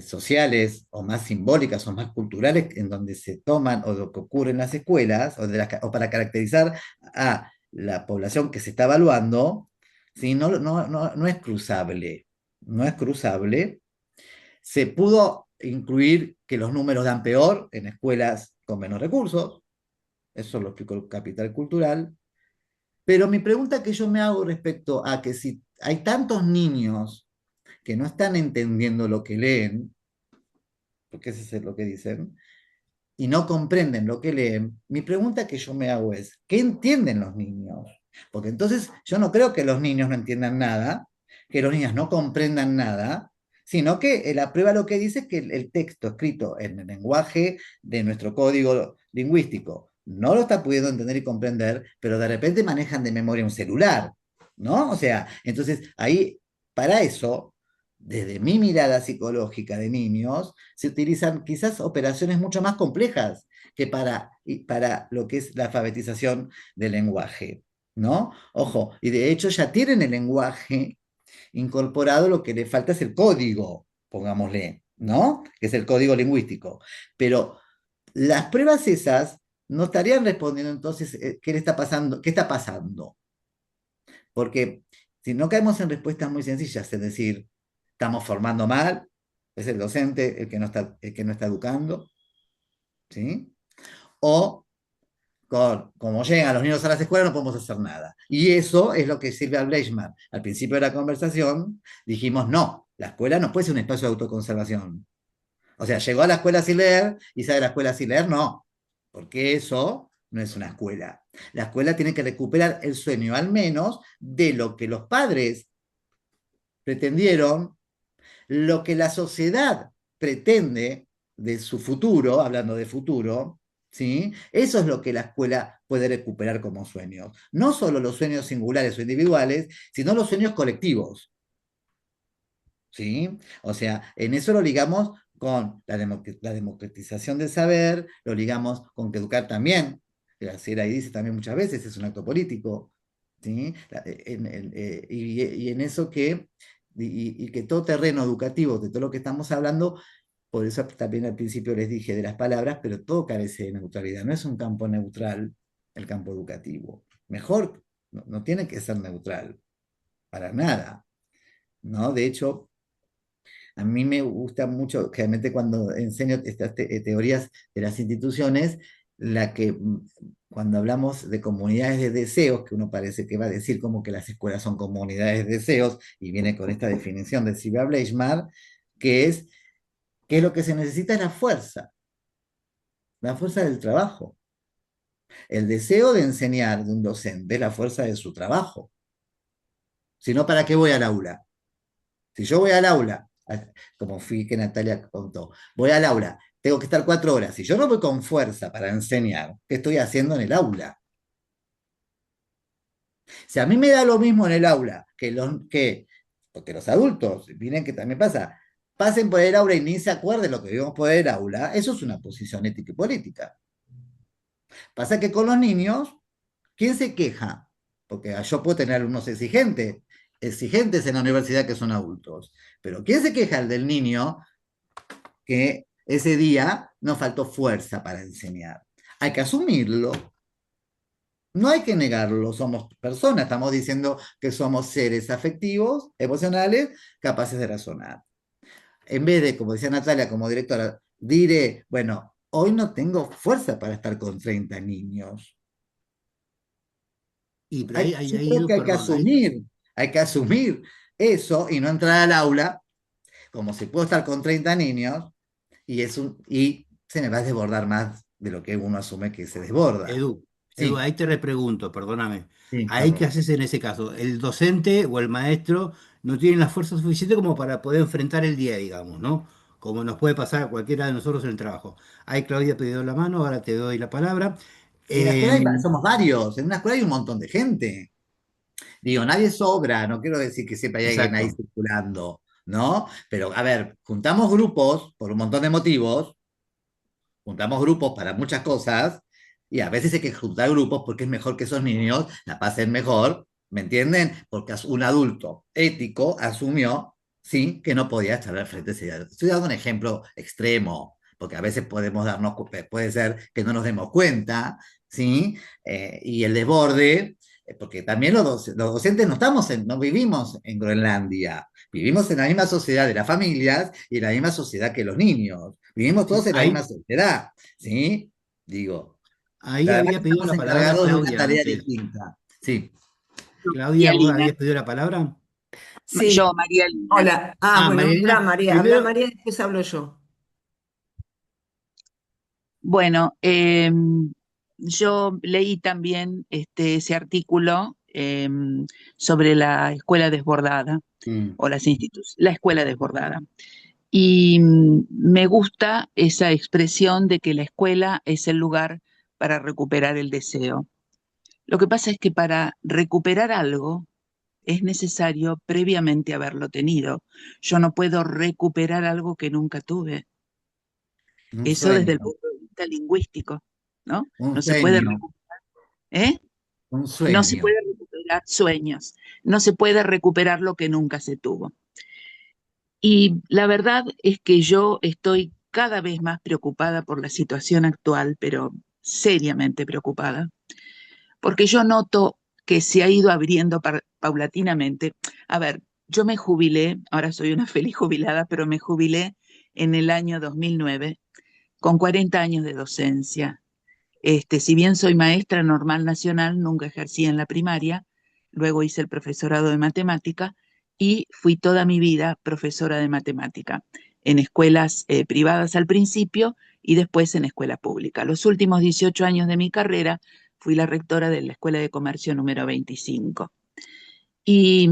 sociales o más simbólicas o más culturales en donde se toman o lo que ocurre en las escuelas o para caracterizar a la población que se está evaluando, ¿sí? No es cruzable, no es cruzable. Se pudo incluir que los números dan peor en escuelas con menos recursos, eso lo explicó el Capital Cultural. Pero mi pregunta que yo me hago respecto a que si hay tantos niños que no están entendiendo lo que leen, porque eso es lo que dicen, y no comprenden lo que leen, mi pregunta que yo me hago es, ¿qué entienden los niños? Porque entonces yo no creo que los niños no entiendan nada, que los niños no comprendan nada, sino que la prueba lo que dice es que el texto escrito en el lenguaje de nuestro código lingüístico no lo está pudiendo entender y comprender, pero de repente manejan de memoria un celular, ¿no? O sea, entonces ahí, para eso, desde mi mirada psicológica de niños, se utilizan quizás operaciones mucho más complejas que para lo que es la alfabetización del lenguaje, ¿no? Ojo, y de hecho ya tienen el lenguaje incorporado, lo que le falta es el código, pongámosle, ¿no? Que es el código lingüístico. Pero las pruebas esas no estarían respondiendo entonces qué le está pasando, qué está pasando. Porque si no caemos en respuestas muy sencillas, es decir, estamos formando mal, es el docente el que no está educando, ¿sí? O como llegan los niños a las escuelas, no podemos hacer nada. Y eso es lo que Silvia Bleichmann, al principio de la conversación, dijimos, no, la escuela no puede ser un espacio de autoconservación. O sea, llegó a la escuela sin leer y sale de la escuela sin leer, no, porque eso no es una escuela. La escuela tiene que recuperar el sueño, al menos, de lo que los padres pretendieron, lo que la sociedad pretende de su futuro, hablando de futuro, ¿sí? Eso es lo que la escuela puede recuperar como sueños. No solo los sueños singulares o individuales, sino los sueños colectivos. ¿Sí? O sea, en eso lo ligamos con la democratización del saber, lo ligamos con que educar también, Graciela ahí dice también muchas veces, es un acto político, ¿sí? Y en eso y que todo terreno educativo, de todo lo que estamos hablando, por eso también al principio les dije de las palabras, pero todo carece de neutralidad, no es un campo neutral el campo educativo. Mejor, no tiene que ser neutral, para nada, ¿no? De hecho, a mí me gusta mucho, realmente cuando enseño estas teorías de las instituciones, cuando hablamos de comunidades de deseos, que uno parece que va a decir como que las escuelas son comunidades de deseos, y viene con esta definición de Sylvia Bleichmann, que es que lo que se necesita es la fuerza del trabajo. El deseo de enseñar de un docente es la fuerza de su trabajo. Si no, ¿para qué voy al aula? Si yo voy al aula, como fui que Natalia contó, voy al aula, tengo que estar 4 horas. Si yo no voy con fuerza para enseñar, ¿qué estoy haciendo en el aula? Si a mí me da lo mismo en el aula porque los adultos, miren que también pasa, pasen por el aula y ni se acuerden lo que vimos por el aula, eso es una posición ética y política. Pasa que con los niños, ¿quién se queja? Porque yo puedo tener alumnos exigentes en la universidad que son adultos, pero ¿quién se queja? El del niño que ese día nos faltó fuerza para enseñar. Hay que asumirlo, no hay que negarlo, somos personas, estamos diciendo que somos seres afectivos, emocionales, capaces de razonar. En vez de, como decía Natalia, como directora, diré, bueno, hoy no tengo fuerza para estar con 30 niños. Y pero ahí, Yo creo que perdón, hay que asumir eso y no entrar al aula como si puedo estar con 30 niños y se me va a desbordar más de lo que uno asume que se desborda. Edu, Sí, ahí te repregunto, perdóname. sí, ¿Ahí qué Carlos. haces en ese caso? ¿El docente o el maestro no tienen la fuerza suficiente como para poder enfrentar el día, digamos, ¿no? Como nos puede pasar a cualquiera de nosotros en el trabajo. Ahí Claudia pidió la mano, ahora te doy la palabra. En la escuela Eh, somos varios, en una escuela hay un montón de gente. Digo, nadie sobra, no quiero decir que siempre hay alguien ahí exacto. circulando, ¿no? Pero, a ver, juntamos grupos por un montón de motivos, juntamos grupos para muchas cosas, y a veces hay que juntar grupos porque es mejor que esos niños la pasen mejor, ¿me entienden? Porque un adulto ético asumió, sí, que no podía estar al frente de ese día. Estoy dando un ejemplo extremo, porque a veces puede ser que no nos demos cuenta, ¿sí? Y el desborde, porque también los docentes no vivimos en Groenlandia, vivimos en la misma sociedad de las familias y en la misma sociedad que los niños. Vivimos Sí, todos en la misma ahí, sociedad, ¿sí? Digo, ahí la verdad había que pedido estamos la palabra encargados de una Claudia tarea antes. distinta. Sí. Claudia, María ¿vos Lina. habías pedido la palabra? Yo, Sí, María Lina. hola. Ah, Ah, bueno, habla Marilena, María, habla primero, María y después hablo yo. Bueno, yo leí también ese artículo sobre la escuela desbordada Mm. o la escuela desbordada. Y me gusta esa expresión de que la escuela es el lugar para recuperar el deseo. Lo que pasa es que para recuperar algo es necesario previamente haberlo tenido. Yo no puedo recuperar algo que nunca tuve. Un Eso desde el sueño, punto de vista lingüístico, ¿no? un No se puede sueño, recuperar, ¿eh? un No se sueño. puede recuperar sueños, no se puede recuperar lo que nunca se tuvo. Y la verdad es que yo estoy cada vez más preocupada por la situación actual, pero seriamente preocupada, porque yo noto que se ha ido abriendo paulatinamente. A ver, yo me jubilé, ahora soy una feliz jubilada, pero me jubilé en el año 2009 con 40 años de docencia. Si bien soy maestra normal nacional, nunca ejercí en la primaria, luego hice el profesorado de matemática y fui toda mi vida profesora de matemática en escuelas privadas al principio y después en escuela pública. Los últimos 18 años de mi carrera fui la rectora de la Escuela de Comercio número 25. Y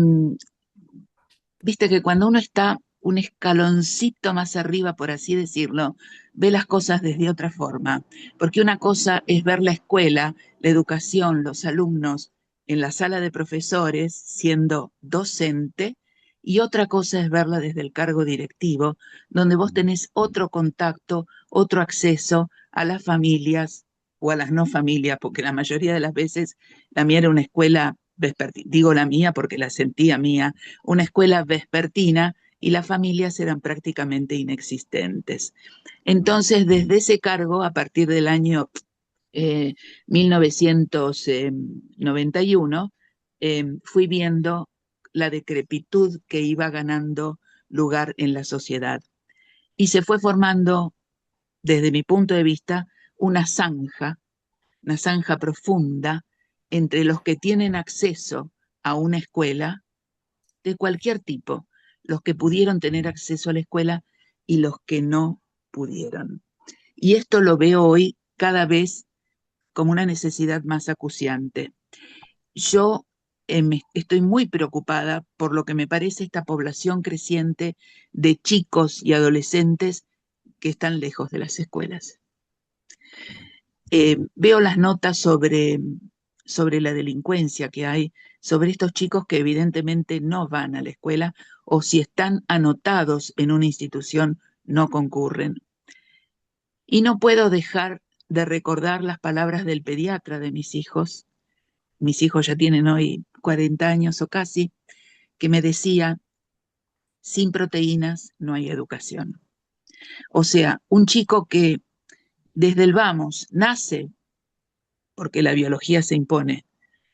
viste que cuando uno está un escaloncito más arriba, por así decirlo, ve las cosas desde otra forma, porque una cosa es ver la escuela, la educación, los alumnos en la sala de profesores siendo docente, y otra cosa es verla desde el cargo directivo, donde vos tenés otro contacto, otro acceso a las familias o a las no familias, porque la mayoría de las veces la mía era una escuela vespertina, digo la mía porque la sentía mía, una escuela vespertina y las familias eran prácticamente inexistentes. Entonces, desde ese cargo, a partir del año 1991, fui viendo la decrepitud que iba ganando lugar en la sociedad y se fue formando, desde mi punto de vista, una zanja profunda entre los que tienen acceso a una escuela de cualquier tipo, los que pudieron tener acceso a la escuela y los que no pudieron. Y esto lo veo hoy cada vez como una necesidad más acuciante. Yo estoy muy preocupada por lo que me parece esta población creciente de chicos y adolescentes que están lejos de las escuelas. Veo las notas sobre la delincuencia que hay, sobre estos chicos que evidentemente no van a la escuela o si están anotados en una institución no concurren. Y no puedo dejar de recordar las palabras del pediatra de mis hijos. Mis hijos ya tienen hoy 40 años o casi, que me decía, sin proteínas no hay educación. O sea, un chico que desde el vamos nace, porque la biología se impone,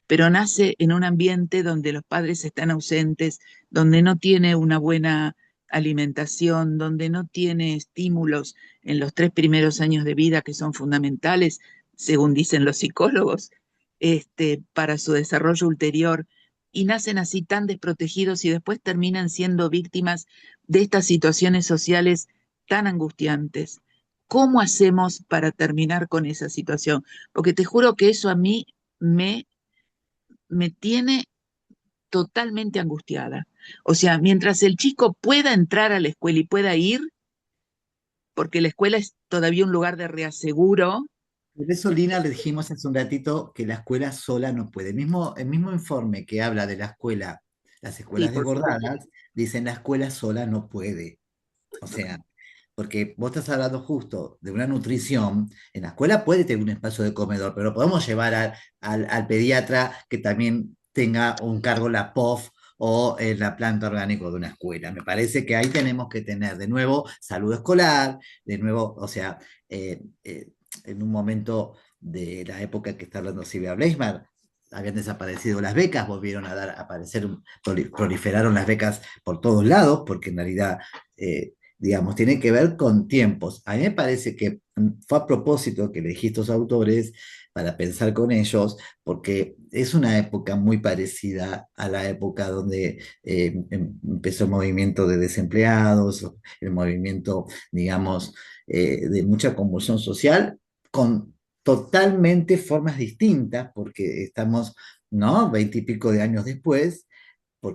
pero nace en un ambiente donde los padres están ausentes, donde no tiene una buena alimentación, donde no tiene estímulos en los 3 primeros años de vida que son fundamentales, según dicen los psicólogos, para su desarrollo ulterior, y nacen así tan desprotegidos y después terminan siendo víctimas de estas situaciones sociales tan angustiantes. ¿Cómo hacemos para terminar con esa situación? Porque te juro que eso a mí me tiene totalmente angustiada. O sea, mientras el chico pueda entrar a la escuela y pueda ir, porque la escuela es todavía un lugar de reaseguro. Por eso, Lina, le dijimos hace un ratito que la escuela sola no puede. El mismo informe que habla de la escuela, las Sí, escuelas por supuesto. desbordadas, dicen la escuela sola no puede. O sea, porque vos estás hablando justo de una nutrición, en la escuela puede tener un espacio de comedor, pero podemos llevar al pediatra que también tenga un cargo la POF o la planta orgánico de una escuela. Me parece que ahí tenemos que tener de nuevo salud escolar, de nuevo, o sea, en un momento de la época que está hablando Silvia Bleisman, habían desaparecido las becas, volvieron a aparecer, proliferaron las becas por todos lados, porque en realidad digamos, tiene que ver con tiempos. A mí me parece que fue a propósito que elegí estos autores para pensar con ellos, porque es una época muy parecida a la época donde empezó el movimiento de desempleados, el movimiento, digamos, de mucha convulsión social, con totalmente formas distintas, porque estamos, ¿no? 20 y pico de años después,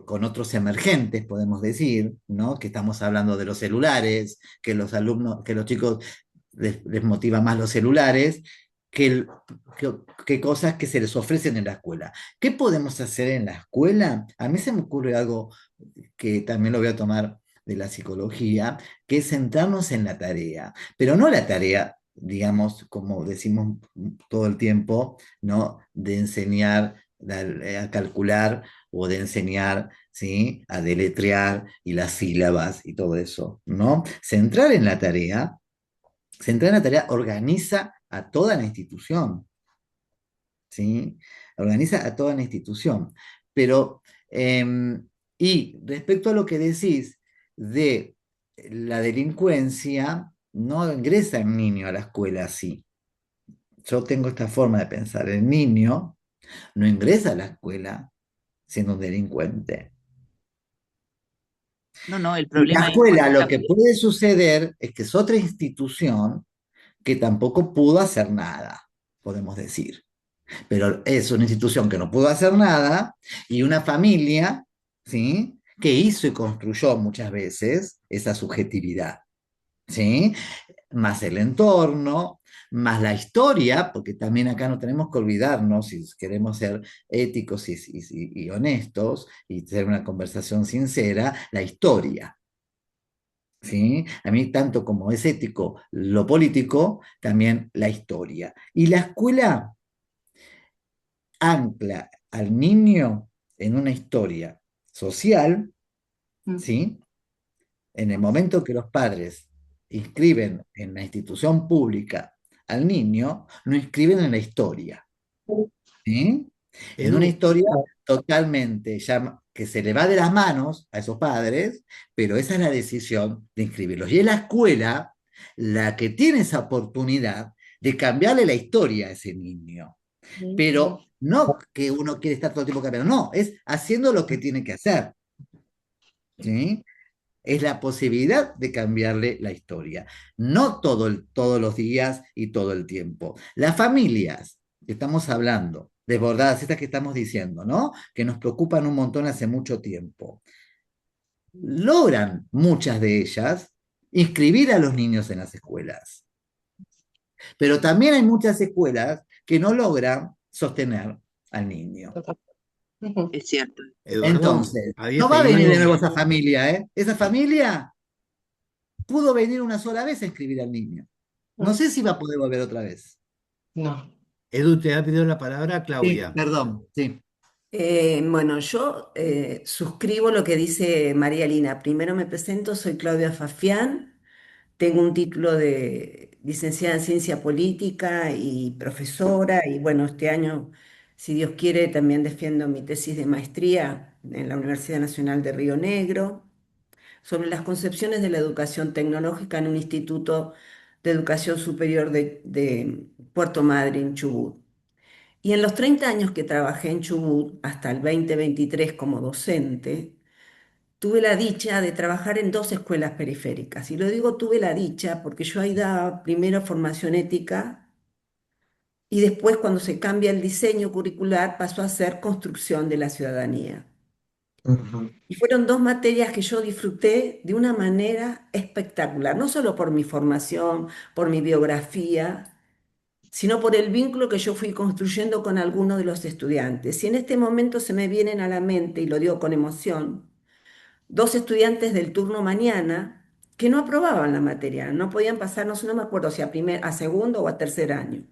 con otros emergentes, podemos decir, ¿no? Que estamos hablando de los celulares, que los alumnos, que los chicos les motiva más los celulares, que cosas que se les ofrecen en la escuela. ¿Qué podemos hacer en la escuela? A mí se me ocurre algo que también lo voy a tomar de la psicología, que es centrarnos en la tarea, pero no la tarea, digamos, como decimos todo el tiempo, ¿no? De enseñar a calcular o de enseñar, ¿sí? A deletrear y las sílabas y todo eso, ¿no? Centrar en la tarea organiza a toda la institución, ¿sí? Organiza a toda la institución. Pero, y respecto a lo que decís de la delincuencia, no ingresa el niño a la escuela así. yo tengo esta forma de pensar. El niño no ingresa a la escuela siendo un delincuente. No, no, el Y la problema es escuela, cuando lo la... que puede suceder es que es otra institución que tampoco pudo hacer nada, podemos decir. Pero es una institución que no pudo hacer nada y una familia, ¿sí? Que hizo y construyó muchas veces esa subjetividad, ¿sí? Más el entorno, más la historia, porque también acá no tenemos que olvidarnos, si queremos ser éticos y honestos y tener una conversación sincera, la historia. ¿Sí? A mí, tanto como es ético lo político, también la historia. Y la escuela ancla al niño en una historia social, Mm. ¿sí? En el momento que los padres inscriben en la institución pública al niño, lo inscriben en la historia, ¿sí? En una Edu, historia totalmente ya que se le va de las manos a esos padres, pero esa es la decisión de inscribirlos. Y es la escuela la que tiene esa oportunidad de cambiarle la historia a ese niño. Pero no que uno quiere estar todo el tiempo cambiando, no, es haciendo lo que tiene que hacer, ¿sí? Es la posibilidad de cambiarle la historia. No todos los días y todo el tiempo. Las familias que estamos hablando, desbordadas, estas que estamos diciendo, ¿no? Que nos preocupan un montón hace mucho tiempo, logran muchas de ellas inscribir a los niños en las escuelas. Pero también hay muchas escuelas que no logran sostener al niño. Ujú. Es cierto. Eduardo, Entonces, habías no va a venir de pedido, nuevo esa familia, ¿eh? Esa familia pudo venir una sola vez a inscribir al niño. No Mm. sé si va a poder volver otra vez. No. Edu, te ha pedido la palabra Sí, Claudia. perdón, sí. Bueno, yo suscribo lo que dice María Lina. Primero me presento, soy Claudia Fafián, tengo un título de licenciada en Ciencia Política y profesora, y bueno, este año, si Dios quiere, también defiendo mi tesis de maestría en la Universidad Nacional de Río Negro sobre las concepciones de la educación tecnológica en un instituto de educación superior de Puerto Madryn, Chubut. Y en los 30 años que trabajé en Chubut, hasta el 2023 como docente, tuve la dicha de trabajar en dos escuelas periféricas. Y lo digo tuve la dicha porque yo ahí daba primero formación ética y después cuando se cambia el diseño curricular pasó a ser construcción de la ciudadanía. Ujú. Y fueron dos materias que yo disfruté de una manera espectacular, no solo por mi formación, por mi biografía, sino por el vínculo que yo fui construyendo con algunos de los estudiantes. Y en este momento se me vienen a la mente, y lo digo con emoción, dos estudiantes del turno mañana que no aprobaban la materia, no podían pasar, no me acuerdo si a segundo o a tercer año.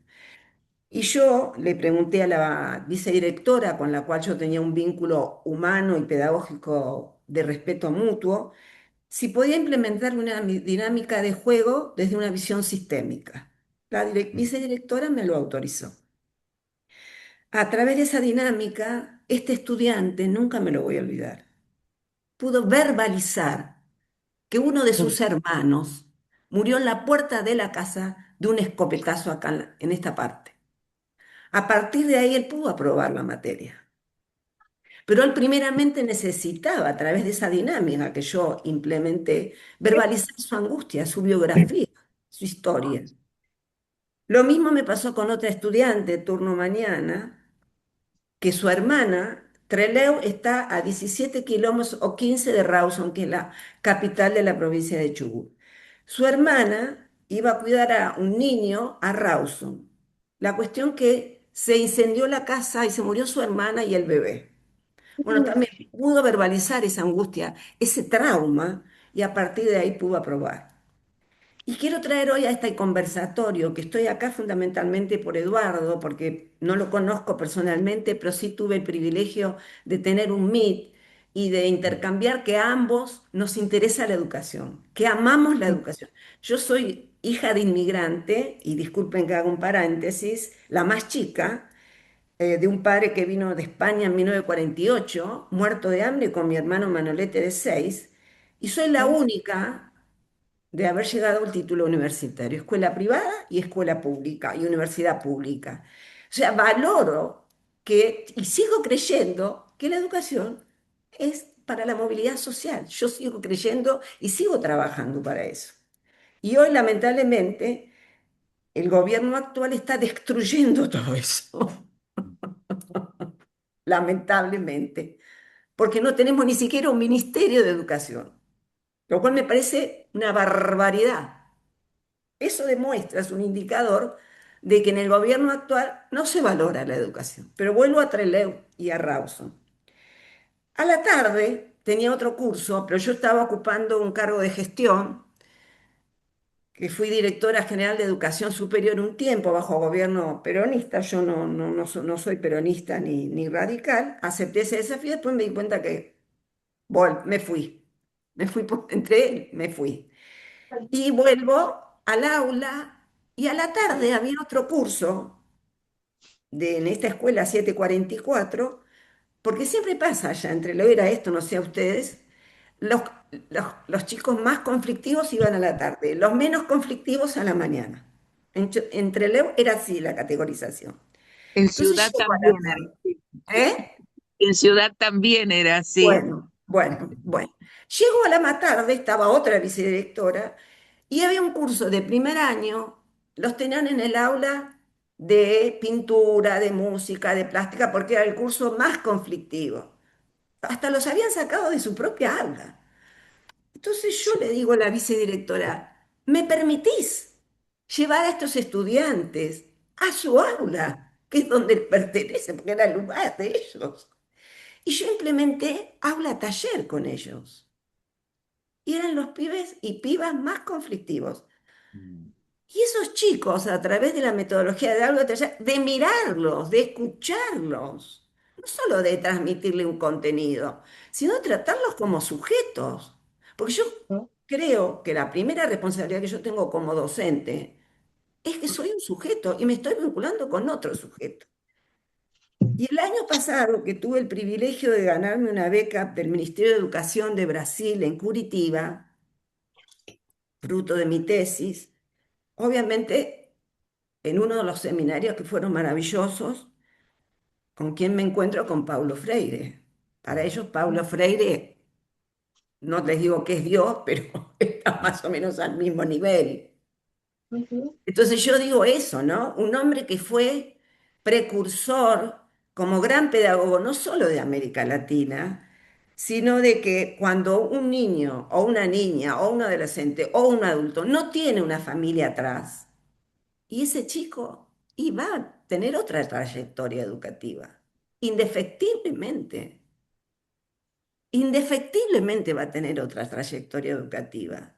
Y yo le pregunté a la vicedirectora, con la cual yo tenía un vínculo humano y pedagógico de respeto mutuo, si podía implementar una dinámica de juego desde una visión sistémica. La vicedirectora me lo autorizó. A través de esa dinámica, este estudiante, nunca me lo voy a olvidar, pudo verbalizar que uno de sus hermanos murió en la puerta de la casa de un escopetazo acá en esta parte. A partir de ahí él pudo aprobar la materia. Pero él primeramente necesitaba, a través de esa dinámica que yo implementé, verbalizar su angustia, su biografía, su historia. Lo mismo me pasó con otra estudiante, turno mañana, que su hermana, Trelew, está a 17 kilómetros o 15 de Rawson, que es la capital de la provincia de Chubut. Su hermana iba a cuidar a un niño a Rawson. La cuestión que se incendió la casa y se murió su hermana y el bebé. Bueno, también pudo verbalizar esa angustia, ese trauma, y a partir de ahí pudo aprobar. Y quiero traer hoy a este conversatorio, que estoy acá fundamentalmente por Eduardo, porque no lo conozco personalmente, pero sí tuve el privilegio de tener un meet y de intercambiar que a ambos nos interesa la educación, que amamos la educación. Yo soy hija de inmigrante, y disculpen que haga un paréntesis, la más chica, de un padre que vino de España en 1948, muerto de hambre con mi hermano Manolete de 6, y soy la única de haber llegado al título universitario, escuela privada y escuela pública y universidad pública. O sea, valoro que y sigo creyendo que la educación es para la movilidad social. Yo sigo creyendo y sigo trabajando para eso. Y hoy, lamentablemente, el gobierno actual está destruyendo todo eso, lamentablemente, porque no tenemos ni siquiera un ministerio de educación, lo cual me parece una barbaridad. Eso demuestra, es un indicador de que en el gobierno actual no se valora la educación. Pero vuelvo a Trelew y a Rawson. A la tarde tenía otro curso, pero yo estaba ocupando un cargo de gestión, que fui directora general de Educación Superior un tiempo bajo gobierno peronista. Yo no soy peronista ni radical. Acepté ese desafío, después me di cuenta que me fui. Entré, me fui. Y vuelvo al aula y a la tarde había otro curso en esta escuela 744, porque siempre pasa allá, entre lo era esto, no sé a ustedes, los, los chicos más conflictivos iban a la tarde, los menos conflictivos a la mañana. Entre Leo era así la categorización. En Entonces Ciudad llego a también la era tarde. así. ¿Eh? En Ciudad también era así. Bueno. Llego a la tarde, estaba otra vicedirectora, y había un curso de primer año, los tenían en el aula de pintura, de música, de plástica, porque era el curso más conflictivo. Hasta los habían sacado de su propia aula. Entonces yo le digo a la vicedirectora, ¿me permitís llevar a estos estudiantes a su aula, que es donde pertenecen, porque era el lugar de ellos? Y yo implementé aula taller con ellos. Y eran los pibes y pibas más conflictivos. Mm. Y esos chicos, a través de la metodología de aula taller, de mirarlos, de escucharlos, no solo de transmitirle un contenido, sino tratarlos como sujetos. Porque yo creo que la primera responsabilidad que yo tengo como docente es que soy un sujeto y me estoy vinculando con otro sujeto. Y el año pasado, que tuve el privilegio de ganarme una beca del Ministerio de Educación de Brasil en Curitiba, fruto de mi tesis, obviamente en uno de los seminarios que fueron maravillosos, ¿con quién me encuentro? Con Paulo Freire. Para ellos, Paulo Freire, no les digo que es Dios, pero está más o menos al mismo nivel. Ujú. Entonces yo digo eso, ¿no? Un hombre que fue precursor como gran pedagogo, no solo de América Latina, sino de que cuando un niño o una niña o un adolescente o un adulto no tiene una familia atrás, y ese chico iba a tener otra trayectoria educativa, indefectiblemente, indefectiblemente va a tener otra trayectoria educativa.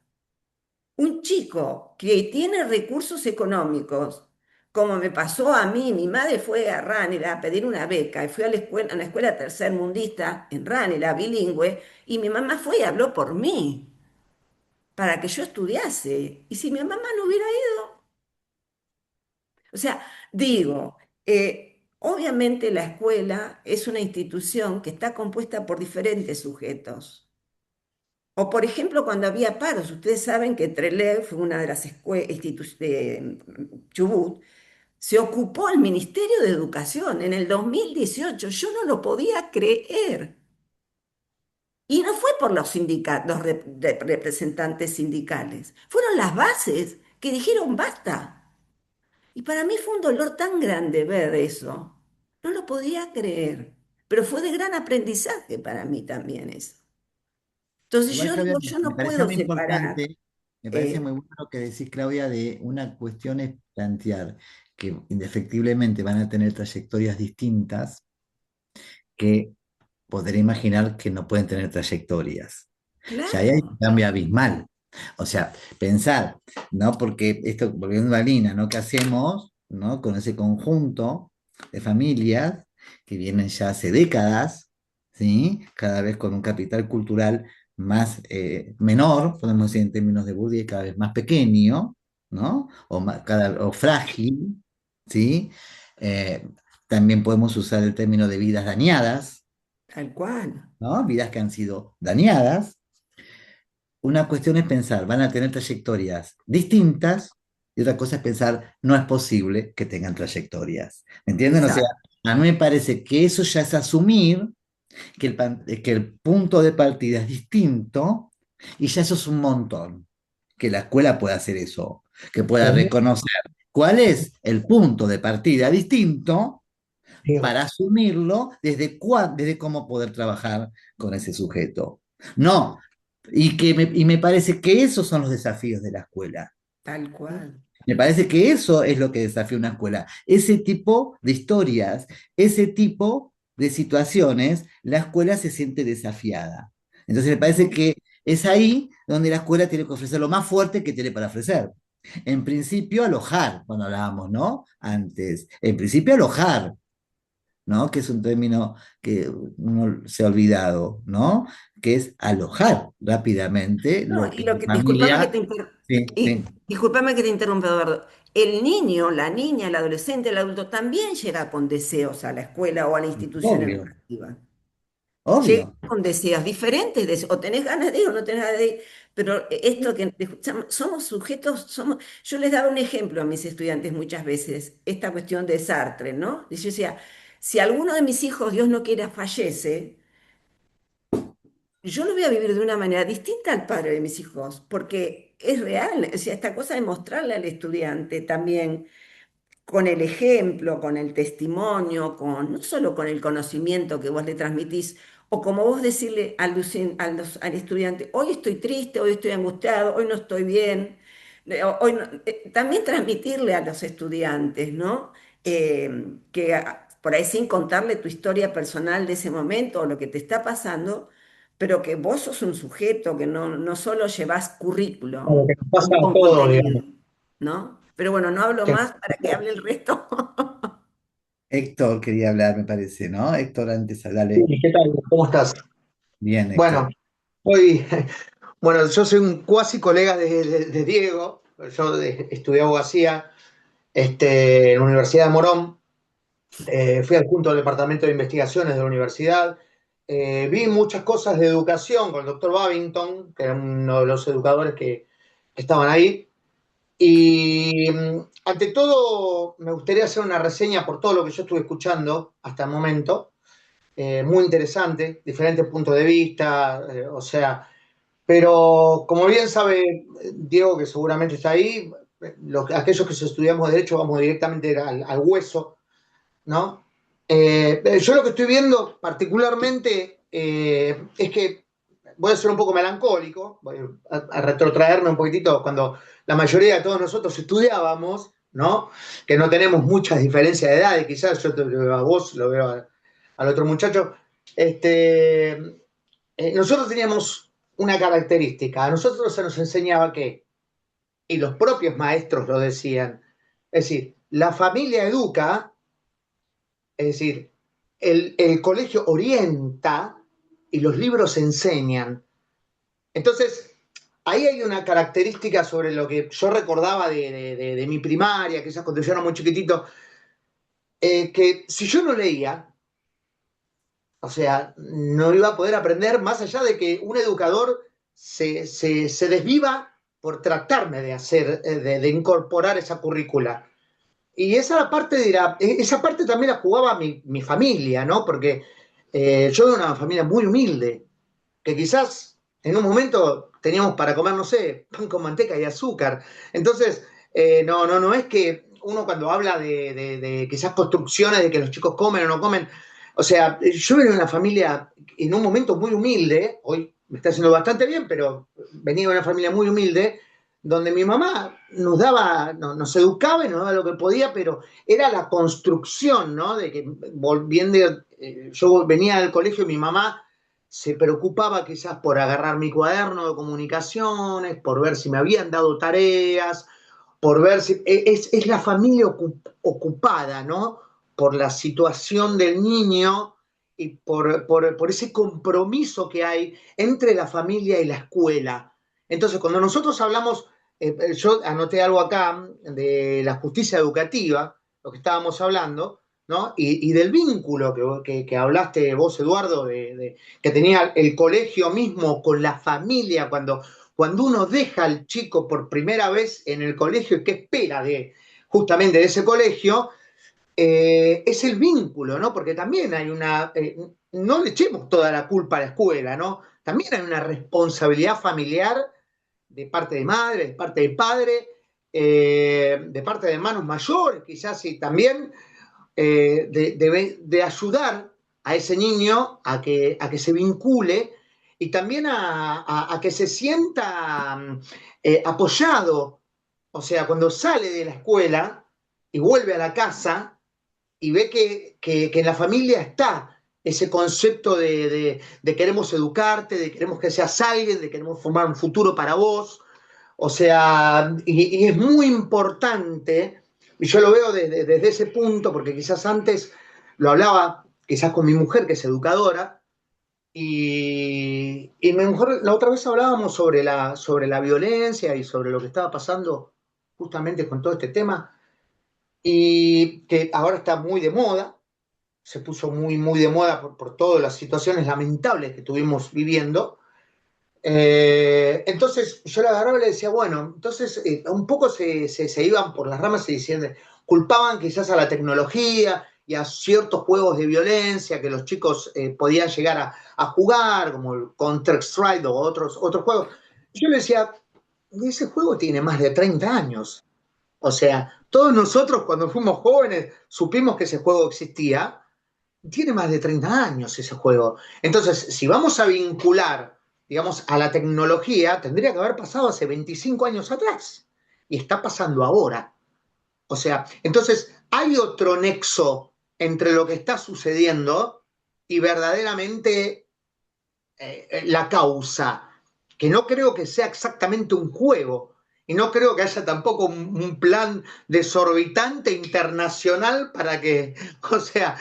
Un chico que tiene recursos económicos, como me pasó a mí, mi madre fue a Ranela a pedir una beca y fui a a una escuela tercermundista en Ranela, bilingüe, y mi mamá fue y habló por mí para que yo estudiase. Y si mi mamá no hubiera ido, o sea, digo, obviamente la escuela es una institución que está compuesta por diferentes sujetos. O por ejemplo, cuando había paros, ustedes saben que Trelew fue una de las instituciones de Chubut, se ocupó el Ministerio de Educación en el 2018. Yo no lo podía creer. Y no fue por los sindicatos, representantes sindicales, fueron las bases que dijeron basta. Y para mí fue un dolor tan grande ver eso. No lo podía creer, pero fue de gran aprendizaje para mí también eso. Entonces Igual, yo Claudia, digo, yo me no pareció puedo muy separar. importante, me parece eh, muy bueno lo que decís, Claudia, de una cuestión es plantear que indefectiblemente van a tener trayectorias distintas que podré imaginar que no pueden tener trayectorias. Ya ahí hay un claro, cambio abismal. O sea, pensar, ¿no? Porque esto, volviendo a Lina, ¿no? ¿Qué hacemos, ¿no? Con ese conjunto de familias que vienen ya hace décadas, ¿sí? Cada vez con un capital cultural más menor, podemos decir en términos de Bourdieu, cada vez más pequeño, ¿no? O frágil, ¿sí? Eh, También podemos usar el término de vidas dañadas, tal cual. ¿no? Vidas que han sido dañadas. una cuestión es pensar, van a tener trayectorias distintas, y otra cosa es pensar, no es posible que tengan trayectorias. ¿Me entienden? O sea, Exacto. a mí me parece que eso ya es asumir que el punto de partida es distinto, y ya eso es un montón. Que la escuela pueda hacer eso, que pueda También, reconocer cuál es el punto de partida distinto digo, para asumirlo desde cómo poder trabajar con ese sujeto. No, y me parece que esos son los desafíos de la escuela. Tal cual. Me parece que eso es lo que desafía una escuela. Ese tipo de historias, ese tipo de situaciones, la escuela se siente desafiada. Entonces me parece que es ahí donde la escuela tiene que ofrecer lo más fuerte que tiene para ofrecer. En principio, alojar, cuando hablábamos, ¿no? Antes. En principio, alojar, ¿no? Que es un término que uno se ha olvidado, ¿no? Que es alojar rápidamente No, lo que y la discúlpame familia... Sí, sí, discúlpame que te interrumpa, Eduardo. El niño, la niña, el adolescente, el adulto también llega con deseos a la escuela o a la institución obvio, educativa. Llega obvio. con deseos diferentes, o tenés ganas de ir o no tenés ganas de ir. Pero esto que somos sujetos, yo les daba un ejemplo a mis estudiantes muchas veces, esta cuestión de Sartre, ¿no? Y yo decía, si alguno de mis hijos, Dios no quiera, fallece, yo lo voy a vivir de una manera distinta al padre de mis hijos, porque es real, o sea, esta cosa de mostrarle al estudiante también con el ejemplo, con el testimonio, no solo con el conocimiento que vos le transmitís, o como vos decirle al estudiante, hoy estoy triste, hoy estoy angustiado, hoy no estoy bien, hoy también transmitirle a los estudiantes, ¿no? Por ahí sin contarle tu historia personal de ese momento o lo que te está pasando, pero que vos sos un sujeto, que no solo llevas a lo currículo que nos pasa a con todos, digamos. contenido. ¿No? Pero bueno, no hablo Que- más para que hable el resto. Héctor quería hablar, me parece, ¿no? Héctor, antes, dale. ¿Y qué tal? ¿Cómo estás? Bien, Héctor. Bueno, hoy, bueno, yo soy un cuasi colega de Diego. Yo estudié abogacía en la Universidad de Morón. Fui adjunto al departamento de investigaciones de la universidad. Vi muchas cosas de educación con el doctor Babington, que era uno de los educadores que estaban ahí. Y ante todo, me gustaría hacer una reseña por todo lo que yo estuve escuchando hasta el momento. Muy interesante, diferentes puntos de vista, o sea, pero como bien sabe Diego, que seguramente está ahí, aquellos que estudiamos Derecho vamos directamente al hueso, ¿no? Yo lo que estoy viendo particularmente es que voy a ser un poco melancólico, voy a retrotraerme un poquitito cuando la mayoría de todos nosotros estudiábamos, ¿no? Que no tenemos muchas diferencias de edad, y quizás yo te lo veo a vos, lo veo al otro muchacho. Nosotros teníamos una característica, a nosotros se nos enseñaba que, y los propios maestros lo decían, es decir, la familia educa, es decir, el colegio orienta y los libros enseñan. Entonces, ahí hay una característica sobre lo que yo recordaba de mi primaria, quizás cuando yo era muy chiquitito, que si yo no leía, o sea, no iba a poder aprender más allá de que un educador se desviva por tratarme de hacer, de incorporar esa currícula. Y esa parte, esa parte también la jugaba mi familia, ¿no? Porque yo de una familia muy humilde, que quizás en un momento teníamos para comer, no sé, pan con manteca y azúcar. Entonces, no es que uno cuando habla de quizás construcciones de que los chicos comen o no comen, o sea, yo venía de una familia en un momento muy humilde, hoy me está haciendo bastante bien, pero venía de una familia muy humilde, donde mi mamá nos daba, nos educaba y nos daba lo que podía, pero era la construcción, ¿no? De que volviendo, yo venía del colegio y mi mamá se preocupaba quizás por agarrar mi cuaderno de comunicaciones, por ver si me habían dado tareas, por ver si... Es la familia ocupada, ¿no? Por la situación del niño y por ese compromiso que hay entre la familia y la escuela. Entonces, cuando nosotros hablamos, yo anoté algo acá de la justicia educativa, lo que estábamos hablando, ¿no? Y del vínculo que hablaste vos, Eduardo, que tenía el colegio mismo con la familia, cuando uno deja al chico por primera vez en el colegio y qué espera justamente de ese colegio, es el vínculo, ¿no? Porque también hay no le echemos toda la culpa a la escuela, ¿no? También hay una responsabilidad familiar de parte de madre, de parte de padre, de parte de hermanos mayores, quizás, y también de ayudar a ese niño a que se vincule y también a que se sienta apoyado. O sea, cuando sale de la escuela y vuelve a la casa y ve que en la familia está ese concepto de queremos educarte, de queremos que seas alguien, de queremos formar un futuro para vos. O sea, y es muy importante, y yo lo veo desde ese punto, porque quizás antes lo hablaba, quizás con mi mujer, que es educadora, y mi mujer, la otra vez hablábamos sobre la violencia y sobre lo que estaba pasando justamente con todo este tema, y que ahora está muy de moda, se puso muy, muy de moda por todas las situaciones lamentables que estuvimos viviendo. Entonces yo la agarraba y le decía, bueno, entonces un poco se iban por las ramas y diciendo, culpaban quizás a la tecnología y a ciertos juegos de violencia que los chicos podían llegar a jugar, como el Counter-Strike o otros juegos. Yo le decía, ese juego tiene más de 30 años. O sea, todos nosotros cuando fuimos jóvenes supimos que ese juego existía. Tiene más de 30 años ese juego. Entonces, si vamos a vincular, digamos, a la tecnología, tendría que haber pasado hace 25 años atrás. Y está pasando ahora. O sea, entonces hay otro nexo entre lo que está sucediendo y verdaderamente la causa, que no creo que sea exactamente un juego. Y no creo que haya tampoco un plan desorbitante internacional para que, o sea,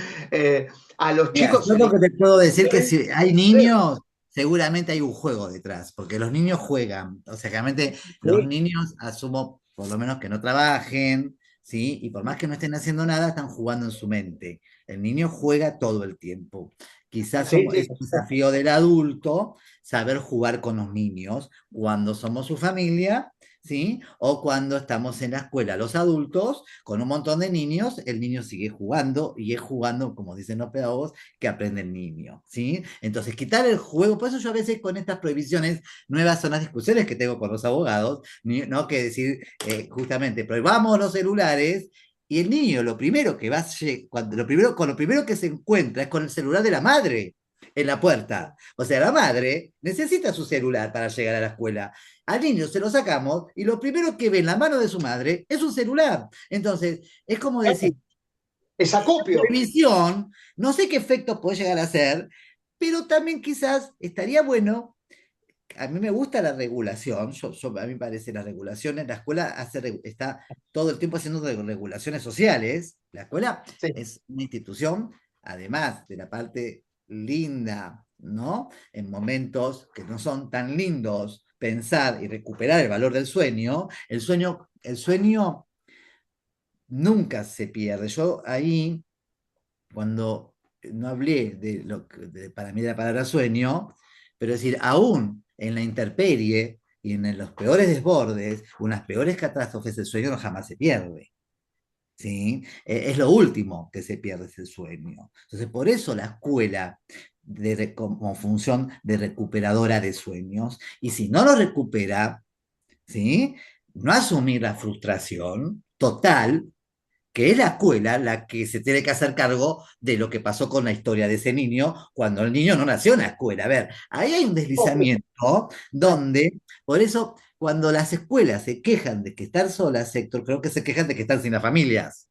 a los Mira, chicos yo se lo les... que te puedo decir que si hay niños, seguramente hay un juego detrás, porque los niños juegan. O sea, realmente los Sí, niños, asumo por lo menos que no trabajen, ¿sí? Y por más que no estén haciendo nada, están jugando en su mente. El niño juega todo el tiempo. Quizás sí, es un desafío del adulto saber jugar con los niños cuando somos su familia, ¿sí? O cuando estamos en la escuela, los adultos, con un montón de niños, el niño sigue jugando y es jugando, como dicen los pedagogos, que aprende el niño, ¿sí? Entonces, quitar el juego, por eso yo a veces con estas prohibiciones nuevas son las discusiones que tengo con los abogados, ¿no? Que decir, justamente, prohibamos los celulares. Y el niño, lo primero que va a, con lo primero que se encuentra es con el celular de la madre en la puerta. O sea, la madre necesita su celular para llegar a la escuela. Al niño se lo sacamos y lo primero que ve en la mano de su madre es un celular. Entonces, es como decir, es acopio. televisión, no sé qué efectos puede llegar a hacer, pero también quizás estaría bueno. A mí me gusta la regulación, a mí me parece la regulación en la escuela está todo el tiempo haciendo regulaciones sociales. La escuela Sí. es una institución, además de la parte linda, ¿no? En momentos que no son tan lindos, pensar y recuperar el valor del sueño, el sueño nunca se pierde. Yo ahí, cuando no hablé de lo que para mí de la palabra sueño, pero es decir, aún en la intemperie y en los peores desbordes, unas peores catástrofes, el sueño no jamás se pierde. ¿Sí? Es lo último que se pierde, es el sueño. Entonces, por eso la escuela como función de recuperadora de sueños, y si no lo recupera, ¿sí? No asumir la frustración total, que es la escuela la que se tiene que hacer cargo de lo que pasó con la historia de ese niño cuando el niño no nació en la escuela. A ver, ahí hay un deslizamiento donde, por eso, cuando las escuelas se quejan de que están solas, sector, creo que se quejan de que están sin las familias.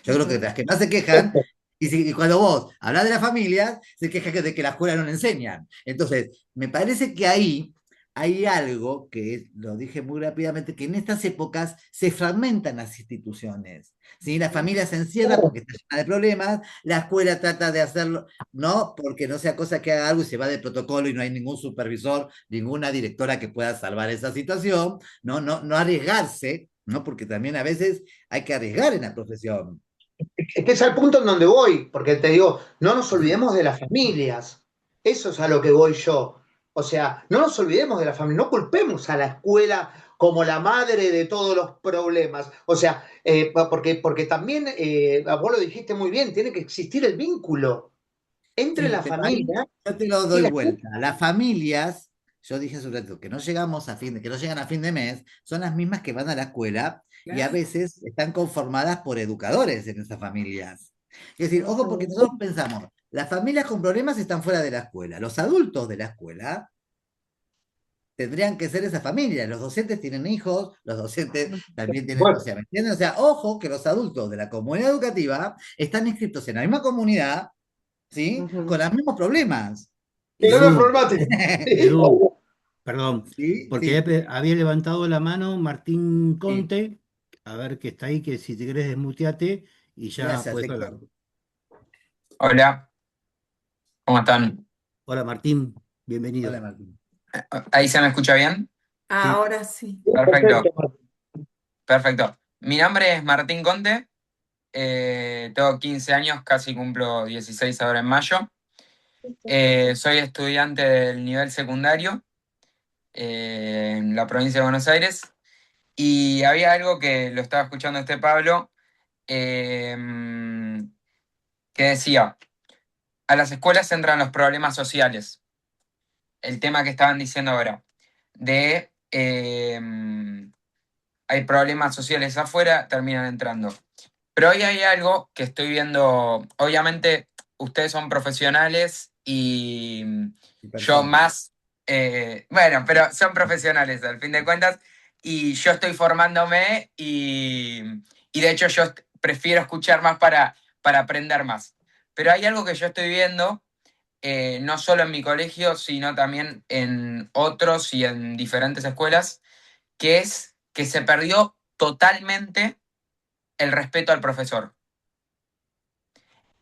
Yo creo que las que más se quejan, y cuando vos hablas de las familias, se quejan de que la escuela no le enseñan. Entonces, me parece que ahí hay algo que, lo dije muy rápidamente, que en estas épocas se fragmentan las instituciones. ¿Sí? La familia se encierra porque está llena de problemas, la escuela trata de hacerlo, no porque no sea cosa que haga algo y se va de protocolo y no hay ningún supervisor, ninguna directora que pueda salvar esa situación, no arriesgarse, ¿no? Porque también a veces hay que arriesgar en la profesión. Es que es al punto en donde voy, porque te digo, no nos olvidemos de las familias. Eso es a lo que voy yo. O sea, no nos olvidemos de la familia, no culpemos a la escuela como la madre de todos los problemas. O sea, porque también, vos lo dijiste muy bien, tiene que existir el vínculo entre Sí, la pero ahí familia yo te lo y doy la escuela. vuelta. Las familias, yo dije hace un rato, que no llegan a fin de mes, son las mismas que van a la escuela y a Claro. veces están conformadas por educadores en esas familias. Es decir, ojo, porque nosotros pensamos, las familias con problemas están fuera de la escuela. Los adultos de la escuela tendrían que ser esa familia. Los docentes tienen hijos, los docentes también tienen, o Bueno, sea, ¿me entienden? O sea, ojo que los adultos de la comunidad educativa están inscritos en la misma comunidad, ¿sí? Con Ujú. los mismos problemas. Y tiene una sí, Edu, problemática. Sí. Edu, perdón, sí, porque sí. había levantado la mano Martín Sí, Conte, a ver que está ahí, que si te querés desmuteate y ya gracias, puedes hablar. Héctor. Hola, ¿cómo están? Hola Martín, Hola, bienvenido. Martín. ¿Ahí se me escucha bien? Sí, Ahora sí. Perfecto, Perfecto, Martín. perfecto. Mi nombre es Martín Conte, tengo 15 años, casi cumplo 16 ahora en mayo. Soy estudiante del nivel secundario en la provincia de Buenos Aires y había algo que lo estaba escuchando este Pablo eh, que decía, a las escuelas entran los problemas sociales, el tema que estaban diciendo ahora, de hay problemas sociales afuera, terminan entrando. Pero hoy hay algo que estoy viendo, obviamente ustedes son profesionales y Y yo personas. más, bueno, pero son profesionales al fin de cuentas y yo estoy formándome y de hecho yo prefiero escuchar más para aprender más. Pero hay algo que yo estoy viendo, no solo en mi colegio, sino también en otros y en diferentes escuelas, que es que se perdió totalmente el respeto al profesor.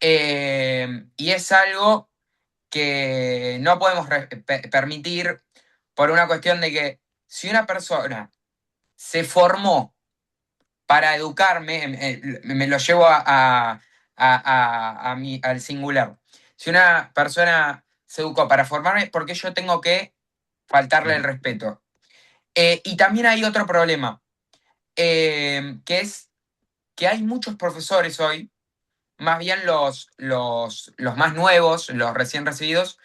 Y es algo que no podemos permitir por una cuestión de que si una persona se formó para educarme, me lo llevo al singular. Si una persona se educó para formarme, ¿por qué yo tengo que faltarle el respeto? Y también hay otro problema, que es que hay muchos profesores hoy, más bien los más nuevos, los recién recibidos,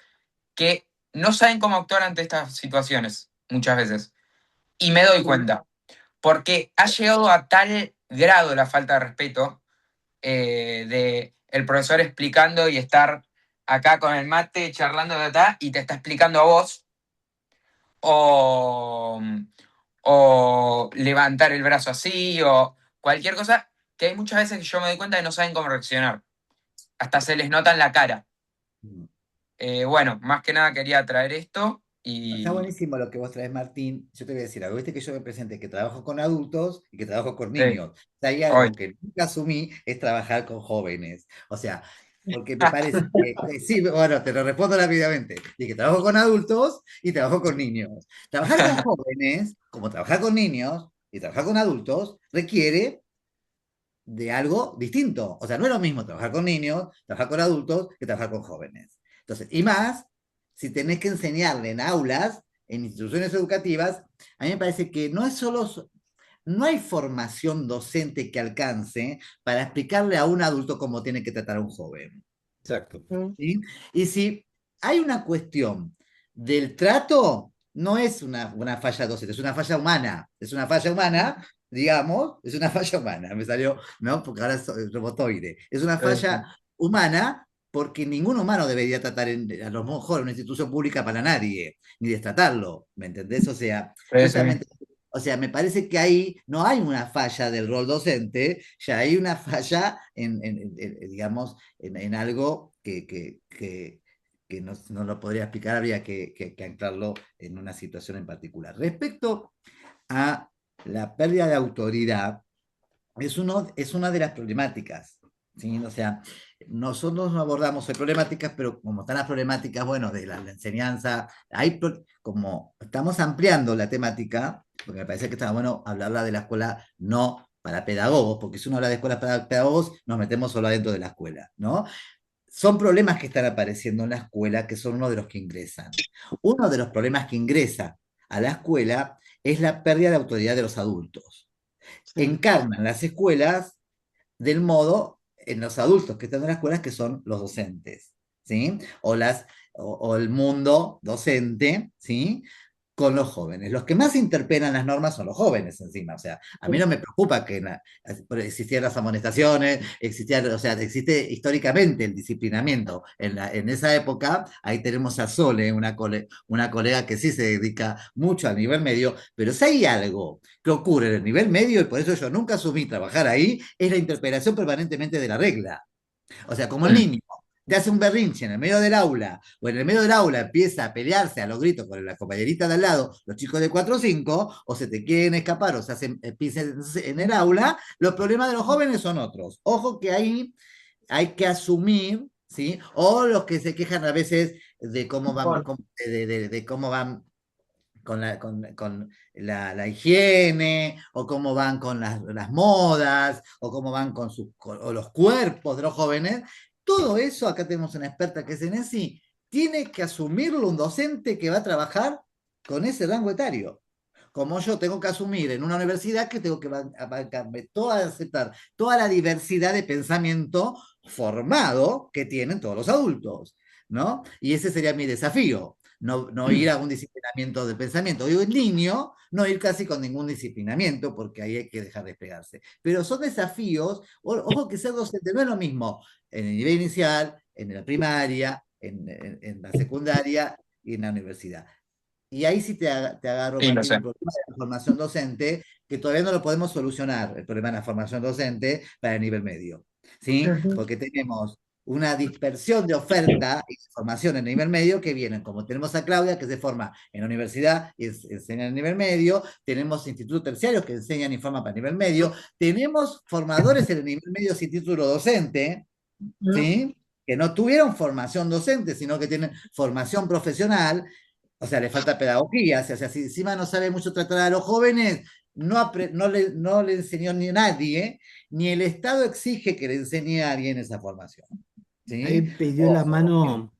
que no saben cómo actuar ante estas situaciones muchas veces. Y me doy cuenta, porque ha llegado a tal grado la falta de respeto de el profesor explicando y estar acá con el mate charlando de acá y te está explicando a vos, o, o levantar el brazo así, o cualquier cosa, que hay muchas veces que yo me doy cuenta que no saben cómo reaccionar. Hasta se les nota en la cara. Bueno, más que nada quería traer esto Está y... buenísimo lo que vos traes, Martín. Yo te voy a decir algo. Viste que yo me presenté que trabajo con adultos y que trabajo con Sí, niños. O sea, hay hoy. algo que nunca asumí es trabajar con jóvenes. O sea, porque me parece que, sí, bueno, te lo respondo rápidamente. Y que trabajo con adultos y trabajo con niños. Trabajar con jóvenes, como trabajar con niños y trabajar con adultos, requiere de algo distinto. O sea, no es lo mismo trabajar con niños, trabajar con adultos, que trabajar con jóvenes. Entonces, y más, si tenés que enseñarle en aulas, en instituciones educativas, a mí me parece que no es solo, no hay formación docente que alcance para explicarle a un adulto cómo tiene que tratar a un joven. exacto. ¿Sí? Y si hay una cuestión del trato, no es una falla docente, es una falla humana. Es una falla humana, digamos, es una falla humana. Me salió, ¿no? Porque ahora es robotoide. Es una falla humana porque ningún humano debería tratar a los mejor en una institución pública para nadie, ni destratarlo, ¿me entendés? O sea, Sí, sí. justamente, o sea, me parece que ahí no hay una falla del rol docente, ya hay una falla digamos, en algo que no lo podría explicar, habría que anclarlo en una situación en particular. Respecto a la pérdida de autoridad, es una de las problemáticas, ¿sí? O sea, nosotros no abordamos hoy problemáticas, pero como están las problemáticas, bueno, de la enseñanza, como estamos ampliando la temática, porque me parece que está bueno hablarla de la escuela no para pedagogos, porque si uno habla de escuelas para pedagogos, nos metemos solo adentro de la escuela, ¿no? son problemas que están apareciendo en la escuela que son uno de los que ingresan. Uno de los problemas que ingresa a la escuela es la pérdida de autoridad de los adultos. Sí. Encarnan las escuelas del modo en los adultos que están en las escuelas que son los docentes, ¿sí? O el mundo docente, ¿sí? Con los jóvenes. Los que más interpelan las normas son los jóvenes encima. O sea, a mí no me preocupa que existieran las amonestaciones, o sea, existe históricamente el disciplinamiento. En esa época, ahí tenemos a Sole, una colega que sí se dedica mucho al nivel medio, pero si hay algo que ocurre en el nivel medio, y por eso yo nunca asumí trabajar ahí, es la interpelación permanentemente de la regla. O sea, como el niño te hace un berrinche en el medio del aula, o en el medio del aula empieza a pelearse a los gritos con la compañerita de al lado, los chicos de 4 o 5, o se te quieren escapar, o se hacen pis en el aula, los problemas de los jóvenes son otros. Ojo que ahí hay que asumir, ¿sí? O los que se quejan a veces de cómo van, de cómo van con la higiene, o cómo van con las modas, o cómo van o los cuerpos de los jóvenes. Todo eso, acá tenemos una experta que es Enesi, tiene que asumirlo un docente que va a trabajar con ese rango etario. Como yo tengo que asumir en una universidad que tengo que aceptar toda la diversidad de pensamiento formado que tienen todos los adultos, ¿no? Y ese sería mi desafío. No ir a un disciplinamiento de pensamiento. Digo, el niño, no ir casi con ningún disciplinamiento, porque ahí hay que dejar de despegarse. Pero son desafíos, ojo que ser docente no es lo mismo en el nivel inicial, en la primaria, en la secundaria y en la universidad. Y ahí sí te agarro, Sí, lo Martín, sé. un problema de la formación docente, que todavía no lo podemos solucionar, el problema de la formación docente para el nivel medio, ¿sí? Porque tenemos una dispersión de oferta y de formación en el nivel medio que vienen, como tenemos a Claudia, que se forma en la universidad y enseña en el nivel medio, tenemos institutos terciarios que enseñan y forman para el nivel medio, tenemos formadores en el nivel medio sin título docente, ¿sí? Que no tuvieron formación docente, sino que tienen formación profesional. O sea, le falta pedagogía. O sea, si encima no sabe mucho tratar a los jóvenes, no le enseñó ni nadie, ni el Estado exige que le enseñe a alguien esa formación. Ahí ¿Sí? pidió la Ojo. mano,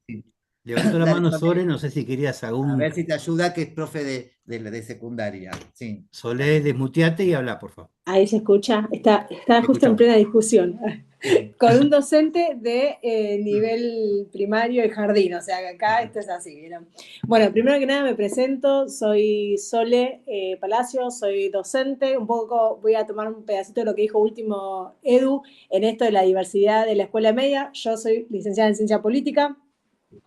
levantó la Dale, mano Sole, Sole, no sé si querías a algún. ver si te ayuda, que es profe de secundaria. Sí, Solé, dale. desmuteate y habla, por favor. Ahí se escucha, está Te justo en escuchamos. plena discusión Sí. con un docente de nivel primario y jardín, o sea que acá esto es así, ¿vieron? Bueno, primero que nada me presento, soy Sole Palacio, soy docente, un poco voy a tomar un pedacito de lo que dijo último Edu en esto de la diversidad de la escuela media. Yo soy licenciada en Ciencia Política,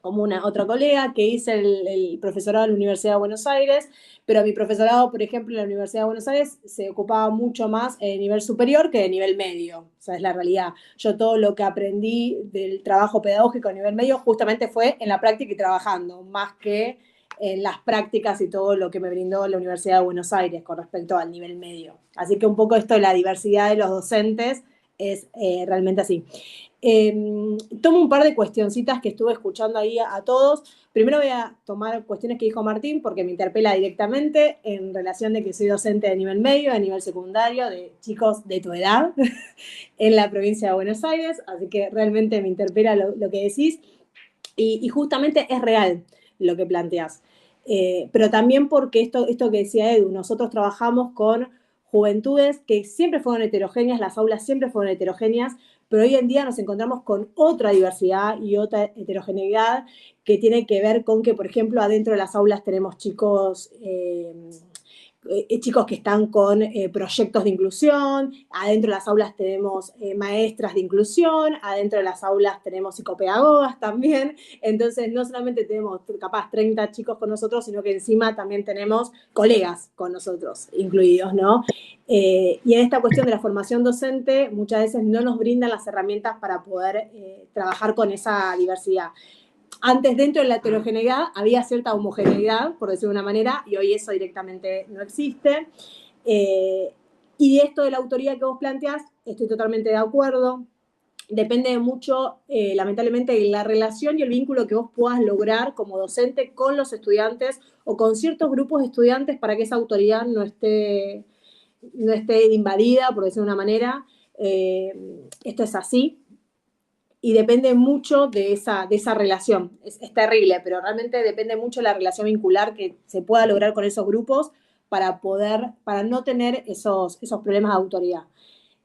como una otra colega, que hice el profesorado en la Universidad de Buenos Aires, pero mi profesorado, por ejemplo, en la Universidad de Buenos Aires se ocupaba mucho más de nivel superior que de nivel medio, o sea, es la realidad. Yo todo lo que aprendí del trabajo pedagógico a nivel medio justamente fue en la práctica y trabajando, más que en las prácticas y todo lo que me brindó la Universidad de Buenos Aires con respecto al nivel medio. Así que un poco esto de la diversidad de los docentes es realmente así. Tomo un par de cuestioncitas que estuve escuchando ahí a todos. Primero voy a tomar cuestiones que dijo Martín porque me interpela directamente en relación de que soy docente de nivel medio, de nivel secundario, de chicos de tu edad en la provincia de Buenos Aires, así que realmente me interpela lo que decís y justamente es real lo que planteás. Pero también porque esto que decía Edu, nosotros trabajamos con juventudes que siempre fueron heterogéneas, las aulas siempre fueron heterogéneas, pero hoy en día nos encontramos con otra diversidad y otra heterogeneidad que tiene que ver con que, por ejemplo, adentro de las aulas tenemos chicos chicos que están con proyectos de inclusión, adentro de las aulas tenemos maestras de inclusión, adentro de las aulas tenemos psicopedagogas también, entonces no solamente tenemos capaz 30 chicos con nosotros, sino que encima también tenemos colegas con nosotros incluidos, ¿no? Y en esta cuestión de la formación docente muchas veces no nos brindan las herramientas para poder trabajar con esa diversidad. Antes, dentro de la heterogeneidad, había cierta homogeneidad, por decirlo de una manera, y hoy eso directamente no existe. Y esto de la autoría que vos planteás, estoy totalmente de acuerdo. Depende mucho, lamentablemente, de la relación y el vínculo que vos puedas lograr como docente con los estudiantes o con ciertos grupos de estudiantes para que esa autoridad no esté invadida, por decirlo de una manera. Esto es así. y depende mucho de esa relación. Es terrible, pero realmente depende mucho de la relación vincular que se pueda lograr con esos grupos para no tener esos problemas de autoridad.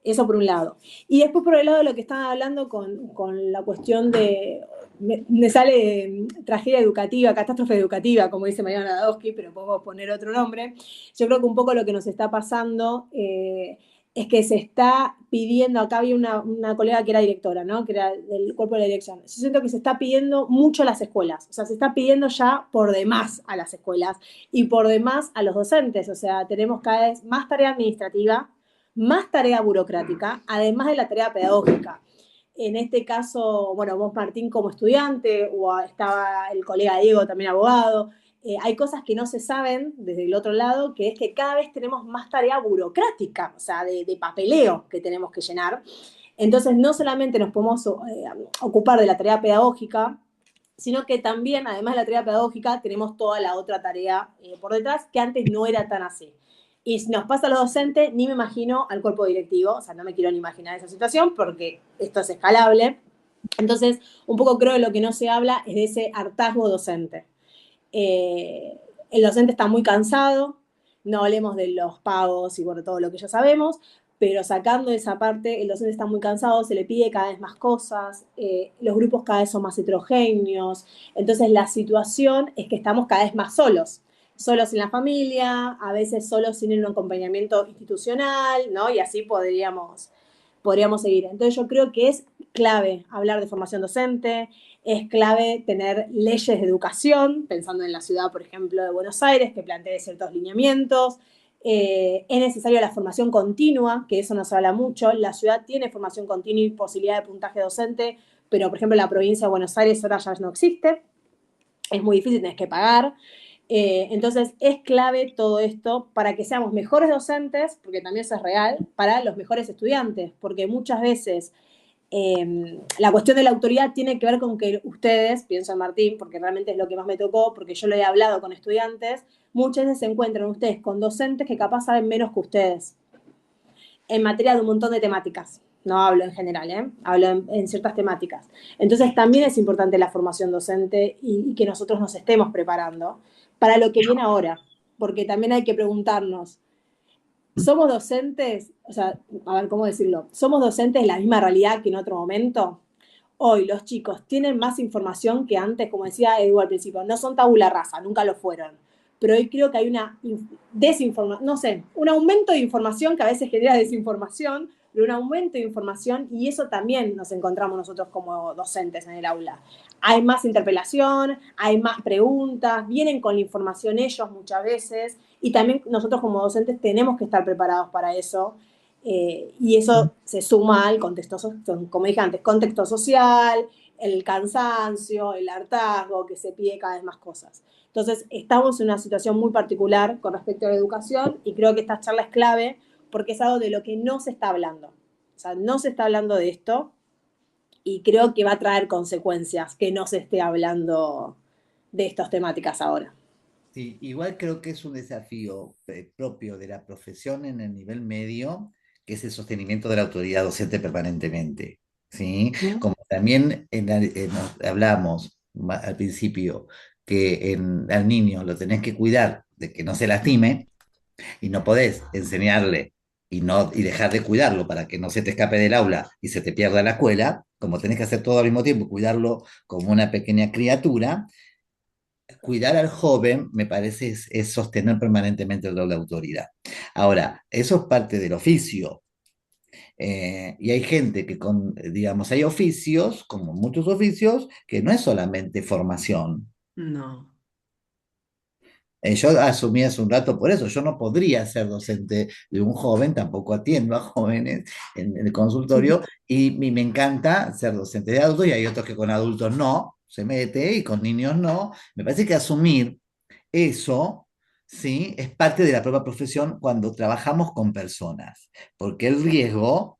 Eso por un lado. Y después por el lado de lo que estaban hablando con la cuestión de, me sale tragedia educativa, catástrofe educativa, como dice Mariana Nadowski, pero podemos poner otro nombre. Yo creo que un poco lo que nos está pasando es que se está pidiendo, acá había una colega que era directora, ¿no? Que era del cuerpo de la dirección. Yo siento que se está pidiendo mucho a las escuelas, o sea, se está pidiendo ya por demás a las escuelas y por demás a los docentes, o sea, tenemos cada vez más tarea administrativa, más tarea burocrática, además de la tarea pedagógica. En este caso, bueno, vos Martín como estudiante, o estaba el colega Diego también abogado, hay cosas que no se saben desde el otro lado, que es que cada vez tenemos más tarea burocrática, o sea, de papeleo que tenemos que llenar. Entonces, no solamente nos podemos ocupar de la tarea pedagógica, sino que también, además de la tarea pedagógica, tenemos toda la otra tarea por detrás, que antes no era tan así. Y si nos pasa a los docentes, ni me imagino al cuerpo directivo, o sea, no me quiero ni imaginar esa situación porque esto es escalable. Entonces, un poco creo que lo que no se habla es de ese hartazgo docente. El docente está muy cansado, no hablemos de los pagos y bueno, todo lo que ya sabemos, pero sacando esa parte, el docente está muy cansado, se le pide cada vez más cosas, los grupos cada vez son más heterogéneos, entonces la situación es que estamos cada vez más solos en la familia, a veces solos sin un acompañamiento institucional, ¿no? Y así podríamos seguir. Entonces yo creo que es clave hablar de formación docente, es clave tener leyes de educación, pensando en la ciudad, por ejemplo, de Buenos Aires, que plantee ciertos lineamientos. Es necesaria la formación continua, que eso nos habla mucho. La ciudad tiene formación continua y posibilidad de puntaje docente, pero, por ejemplo, en la provincia de Buenos Aires ahora ya no existe. Es muy difícil, tenés que pagar. Entonces es clave todo esto para que seamos mejores docentes, porque también eso es real, para los mejores estudiantes, porque muchas veces la cuestión de la autoridad tiene que ver con que ustedes, pienso en Martín, porque realmente es lo que más me tocó, porque yo lo he hablado con estudiantes, muchas veces se encuentran ustedes con docentes que capaz saben menos que ustedes en materia de un montón de temáticas. No hablo en general, hablo en ciertas temáticas. Entonces también es importante la formación docente y que nosotros nos estemos preparando para lo que viene ahora, porque también hay que preguntarnos, ¿somos docentes? O sea, a ver, ¿cómo decirlo? ¿Somos docentes en la misma realidad que en otro momento? Hoy los chicos tienen más información que antes, como decía Edu al principio, no son tabula rasa, nunca lo fueron. Pero hoy creo que hay una desinformación, no sé, un aumento de información que a veces genera desinformación, pero un aumento de información y eso también nos encontramos nosotros como docentes en el aula. Hay más interpelación, hay más preguntas, vienen con la información ellos muchas veces y también nosotros como docentes tenemos que estar preparados para eso y eso se suma al contexto, como dije antes, contexto social, el cansancio, el hartazgo, que se pide cada vez más cosas. Entonces, estamos en una situación muy particular con respecto a la educación y creo que esta charla es clave porque es algo de lo que no se está hablando. O sea, no se está hablando de esto y creo que va a traer consecuencias que no se esté hablando de estas temáticas ahora. Sí, igual creo que es un desafío propio de la profesión en el nivel medio, que es el sostenimiento de la autoridad docente permanentemente, ¿sí? Como también hablamos al principio que al niño lo tenés que cuidar de que no se lastime y no podés enseñarle y dejar de cuidarlo para que no se te escape del aula y se te pierda la escuela, como tenés que hacer todo al mismo tiempo, cuidarlo como una pequeña criatura. Cuidar al joven, me parece, es sostener permanentemente el rol de autoridad. Ahora, eso es parte del oficio. Y hay gente que, digamos, hay oficios, como muchos oficios, que no es solamente formación. No. Yo asumí hace un rato por eso, yo no podría ser docente de un joven, tampoco atiendo a jóvenes en el consultorio, y me encanta ser docente de adultos, y hay otros que con adultos no, se mete, y con niños no. Me parece que asumir eso, ¿sí? Es parte de la propia profesión cuando trabajamos con personas, porque el riesgo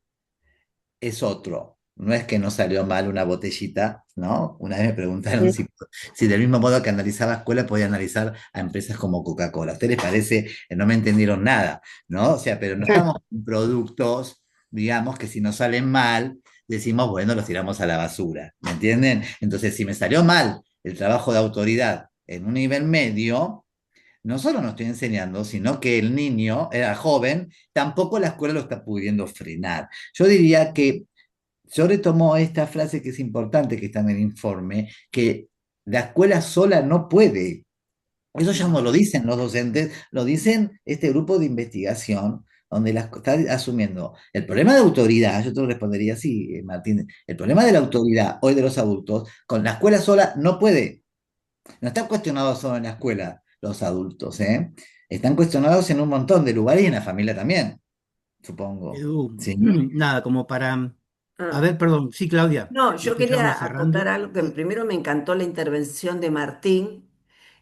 es otro. No es que no salió mal una botellita, ¿no? Una vez me preguntaron si del mismo modo que analizaba escuelas podía analizar a empresas como Coca-Cola. ¿A ustedes les parece? No me entendieron nada, ¿no? O sea, pero no estamos en productos, digamos, que si nos salen mal, decimos, bueno, los tiramos a la basura, ¿me entienden? Entonces, si me salió mal el trabajo de autoridad en un nivel medio, no solo no estoy enseñando, sino que el niño era joven, tampoco la escuela lo está pudiendo frenar. Yo diría que yo retomo esta frase que es importante, que está en el informe, que la escuela sola no puede. Eso ya no lo dicen los docentes, lo dicen este grupo de investigación, donde está asumiendo el problema de autoridad. Yo te lo respondería así, Martín. El problema de la autoridad hoy de los adultos, con la escuela sola no puede. No están cuestionados solo en la escuela los adultos, ¿eh? Están cuestionados en un montón de lugares y en la familia también, supongo. Edu, ¿Sí? nada, como para... A Ah. ver, perdón, sí, Claudia, No, te yo escuchábamos quería acotar cerrando. algo que primero me encantó la intervención de Martín,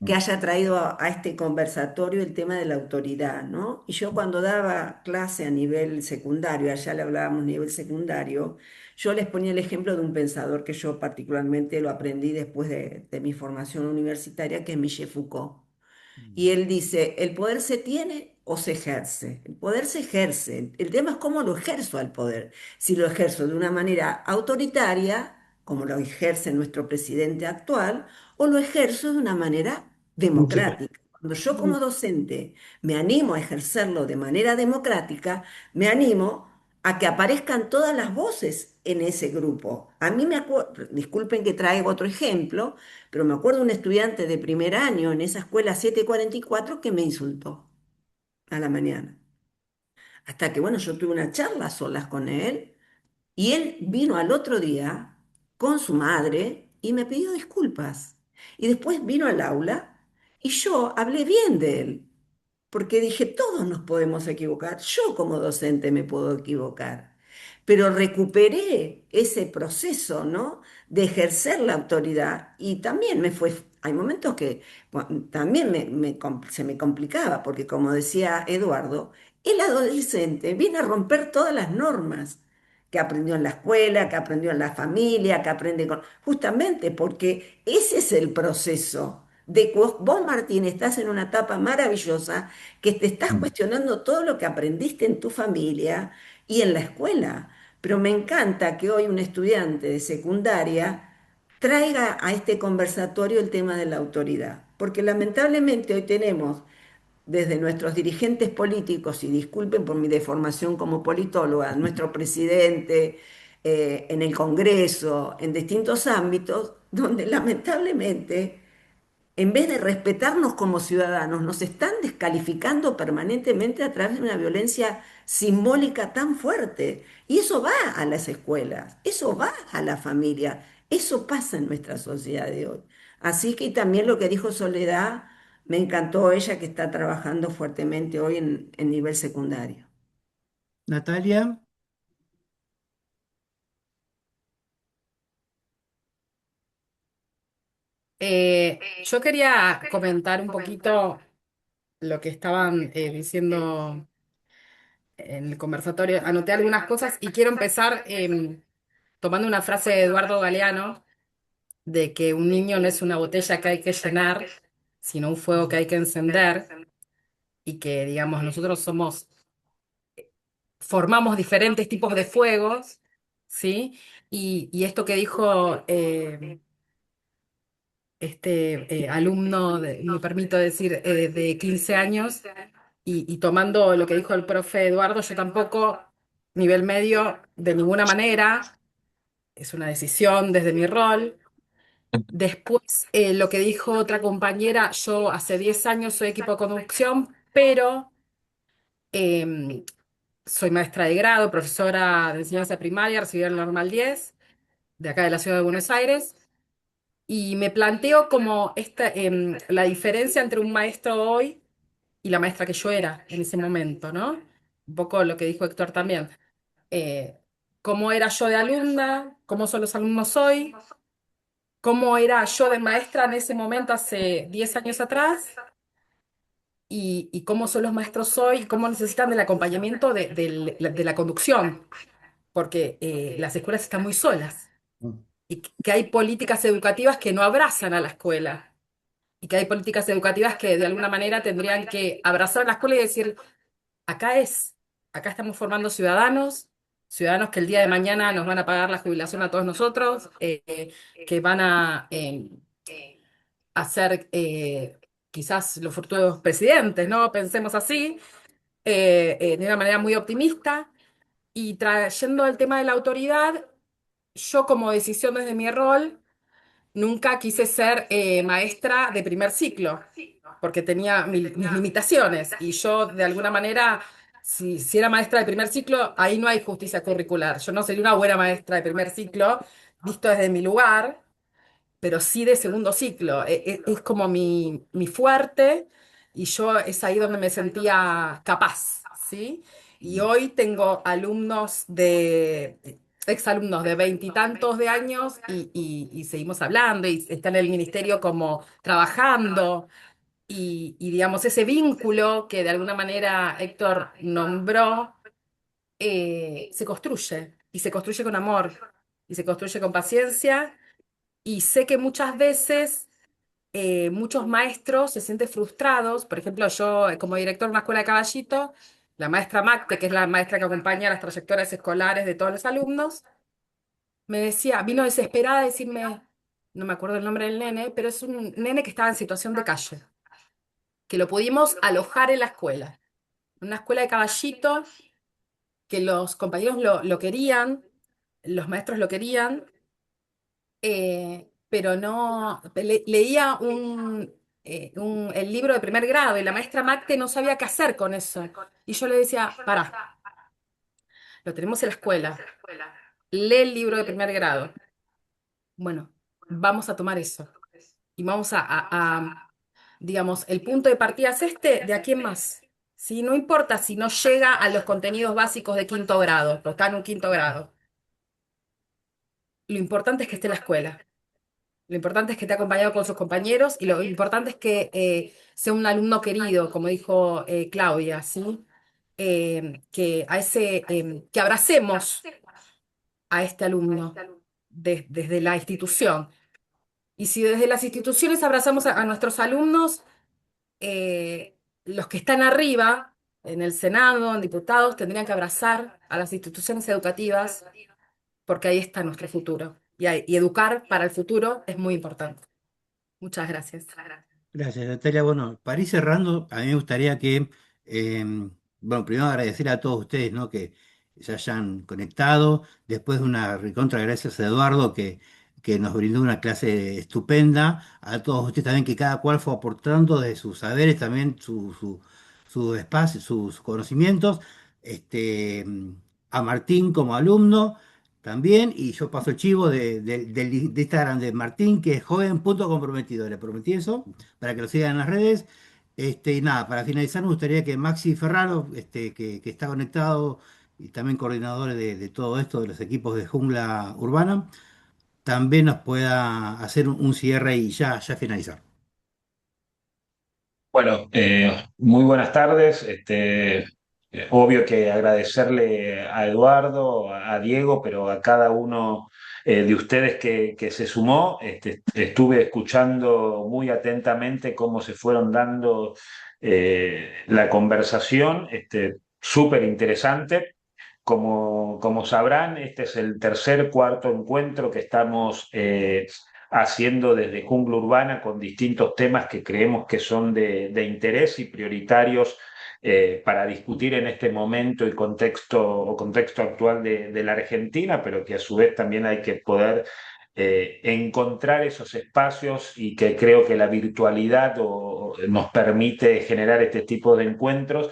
que Mm, haya traído a este conversatorio el tema de la autoridad, ¿no? Y yo cuando daba clase a nivel secundario, allá le hablábamos nivel secundario, yo les ponía el ejemplo de un pensador que yo particularmente lo aprendí después de mi formación universitaria, que es Michel Foucault. Y él dice, el poder se tiene o se ejerce. El poder se ejerce. El tema es cómo lo ejerzo al poder. Si lo ejerzo de una manera autoritaria, como lo ejerce nuestro presidente actual, o lo ejerzo de una manera democrática. Cuando yo como docente me animo a ejercerlo de manera democrática, me animo a que aparezcan todas las voces en ese grupo. A mí me acuerdo, disculpen que traigo otro ejemplo, pero me acuerdo un estudiante de primer año en esa escuela 744 que me insultó a la mañana. Hasta que, bueno, yo tuve una charla a solas con él y él vino al otro día con su madre y me pidió disculpas. Y después vino al aula y yo hablé bien de él, porque dije, todos nos podemos equivocar, yo como docente me puedo equivocar, pero recuperé ese proceso, ¿no? De ejercer la autoridad y también me fue, hay momentos que también se me complicaba, porque como decía Eduardo, el adolescente viene a romper todas las normas que aprendió en la escuela, que aprendió en la familia, que aprende con... Justamente porque ese es el proceso de que vos, Martín, estás en una etapa maravillosa que te estás mm. cuestionando todo lo que aprendiste en tu familia y en la escuela. Pero me encanta que hoy un estudiante de secundaria traiga a este conversatorio el tema de la autoridad, porque lamentablemente hoy tenemos desde nuestros dirigentes políticos, y disculpen por mi deformación como politóloga, nuestro presidente, en el Congreso, en distintos ámbitos, donde lamentablemente en vez de respetarnos como ciudadanos, nos están descalificando permanentemente a través de una violencia simbólica tan fuerte. Y eso va a las escuelas, eso va a la familia, eso pasa en nuestra sociedad de hoy. Así que también lo que dijo Soledad, me encantó ella que está trabajando fuertemente hoy en nivel secundario. Natalia, Yo quería comentar un poquito lo que estaban diciendo en el conversatorio. Anoté algunas cosas y quiero empezar tomando una frase de Eduardo Galeano, de que un niño no es una botella que hay que llenar, sino un fuego que hay que encender, y que, digamos, nosotros formamos diferentes tipos de fuegos, ¿sí? Y esto que dijo este alumno, me permito decir, de 15 años, y tomando lo que dijo el profe Eduardo, yo tampoco, nivel medio, de ninguna manera, es una decisión desde mi rol. Después, lo que dijo otra compañera, yo hace 10 años soy equipo de conducción, pero em, soy maestra de grado, profesora de enseñanza primaria, recibí el Normal 10 de acá de la ciudad de Buenos Aires, y me planteo como la diferencia entre un maestro hoy y la maestra que yo era en ese momento, ¿no? Un poco lo que dijo Héctor también. Eh, ¿Cómo era yo de alumna? ¿Cómo son los alumnos hoy? ¿Cómo era yo de maestra en ese momento hace 10 años atrás? Y cómo son los maestros hoy, cómo necesitan del acompañamiento de la conducción, porque las escuelas están muy solas y que hay políticas educativas que no abrazan a la escuela y que hay políticas educativas que de alguna manera tendrían que abrazar a la escuela y decir, acá es, acá estamos formando ciudadanos, ciudadanos que el día de mañana nos van a pagar la jubilación a todos nosotros, que van a ser quizás los futuros presidentes, ¿no? Pensemos así, de una manera muy optimista. Y trayendo el tema de la autoridad, yo como decisión desde mi rol, nunca quise ser maestra de primer ciclo, porque tenía mis limitaciones y yo de alguna manera, si era maestra de primer ciclo, ahí no hay justicia curricular. Yo no sería una buena maestra de primer ciclo, visto desde mi lugar, pero sí de segundo ciclo. Es como mi fuerte y yo es ahí donde me sentía capaz, ¿sí? Y hoy tengo exalumnos de veintitantos de años y seguimos hablando y están en el ministerio como trabajando y digamos ese vínculo que de alguna manera Héctor nombró, se construye y se construye con amor y se construye con paciencia y sé que muchas veces muchos maestros se sienten frustrados. Por ejemplo, yo como director de una escuela de Caballito, la maestra Macte, que es la maestra que acompaña las trayectorias escolares de todos los alumnos, me decía, vino desesperada a decirme, no me acuerdo el nombre del nene, pero es un nene que estaba en situación de calle, que lo pudimos alojar en la escuela, una escuela de Caballito, que los compañeros lo querían, los maestros lo querían, pero no, leía el libro de primer grado y la maestra Macte no sabía qué hacer con eso. Y yo le decía, pará, lo tenemos en la escuela, lee el libro de primer grado. Bueno, vamos a tomar eso y vamos digamos, el punto de partida es este, ¿de aquí en más? ¿Sí? No importa si no llega a los contenidos básicos de quinto grado, porque está en un quinto grado. Lo importante es que esté en la escuela. Lo importante es que esté acompañado con sus compañeros y lo importante es que sea un alumno querido, como dijo Claudia, ¿sí? Que abracemos a este alumno desde la institución. Y si desde las instituciones abrazamos a nuestros alumnos, los que están arriba, en el Senado, en diputados, tendrían que abrazar a las instituciones educativas, porque ahí está nuestro futuro. Y educar para el futuro es muy importante. Muchas gracias. Gracias, Natalia. Bueno, para ir cerrando, a mí me gustaría que, bueno, primero agradecer a todos ustedes, ¿no? Que se hayan conectado, después de una recontra gracias a Eduardo que nos brindó una clase estupenda, a todos ustedes también que cada cual fue aportando de sus saberes, también su espacio, sus conocimientos, este, a Martín como alumno. También, y yo paso el chivo de Instagram de Martín, que es joven.comprometido. Le prometí eso para que lo sigan en las redes. Y nada, para finalizar, me gustaría que Maxi Ferraro, que está conectado y también coordinador de todo esto, de los equipos de Jungla Urbana, también nos pueda hacer un cierre y ya finalizar. Bueno, muy buenas tardes. Obvio que agradecerle a Eduardo, a Diego, pero a cada uno de ustedes que se sumó. Estuve escuchando muy atentamente cómo se fueron dando la conversación. Súper interesante. Como sabrán, este es el tercer, cuarto encuentro que estamos haciendo desde Jungla Urbana con distintos temas que creemos que son de interés y prioritarios para discutir en este momento y contexto actual de la Argentina, pero que a su vez también hay que poder encontrar esos espacios y que creo que la virtualidad nos permite generar este tipo de encuentros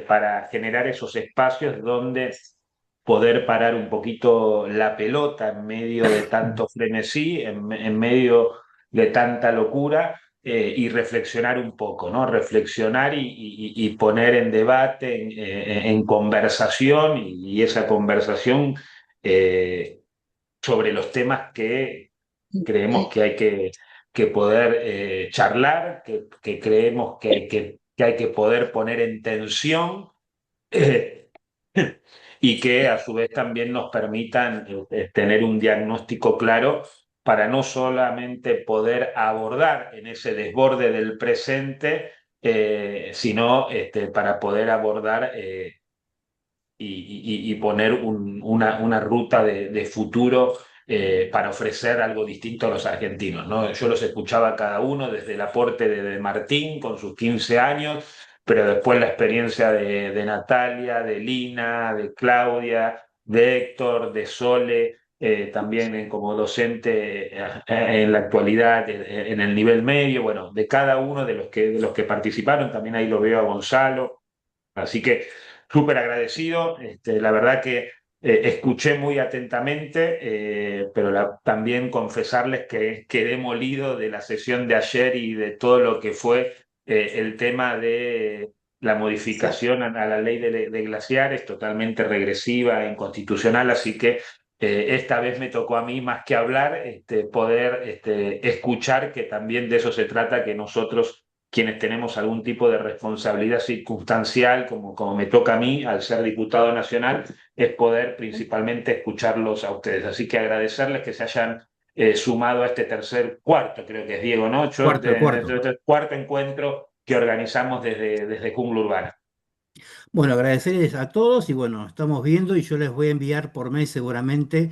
para generar esos espacios donde poder parar un poquito la pelota en medio de tanto frenesí, en medio de tanta locura y reflexionar un poco, ¿no? Reflexionar y poner en debate, en conversación y esa conversación sobre los temas que creemos que hay que poder charlar, que creemos que hay que poder poner en tensión. eh, y que a su vez también nos permitan tener un diagnóstico claro para no solamente poder abordar en ese desborde del presente, sino para poder abordar y poner una ruta de futuro para ofrecer algo distinto a los argentinos, ¿no? Yo los escuchaba a cada uno desde el aporte de Martín con sus 15 años, pero después la experiencia de Natalia, de Lina, de Claudia, de Héctor, de Sole, también como docente en la actualidad, en el nivel medio, bueno, de cada uno de los que participaron, también ahí lo veo a Gonzalo. Así que súper agradecido. La verdad que escuché muy atentamente, pero también confesarles que quedé molido de la sesión de ayer y de todo lo que fue el tema de la modificación a la ley de glaciares, totalmente regresiva e inconstitucional. Así que esta vez me tocó a mí, más que hablar, poder escuchar, que también de eso se trata, que nosotros, quienes tenemos algún tipo de responsabilidad circunstancial, como me toca a mí, al ser diputado nacional, es poder principalmente escucharlos a ustedes. Así que agradecerles que se hayan sumado a este cuarto, creo que es Diego, ¿no? Cuarto. Cuarto encuentro que organizamos desde Jungla Urbana. Bueno, agradecerles a todos y bueno, estamos viendo y yo les voy a enviar por mail seguramente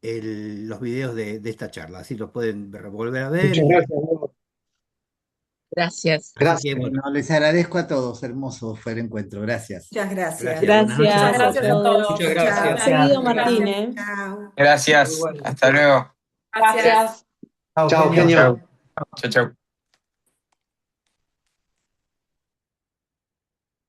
los videos de esta charla, así los pueden volver a ver. Muchas gracias, Diego. Gracias. Así Gracias. que bueno, Bueno, les agradezco a todos, hermoso fue el encuentro, gracias. Muchas gracias. Buenas noches a Gracias a todos. Gracias a todos. todos. Muchas gracias. Ha seguido Gracias. Martín, Gracias. ¿eh? Chao. Gracias. Muy bueno. Hasta luego. Gracias. Chao, Genio. genio. Chau, chau.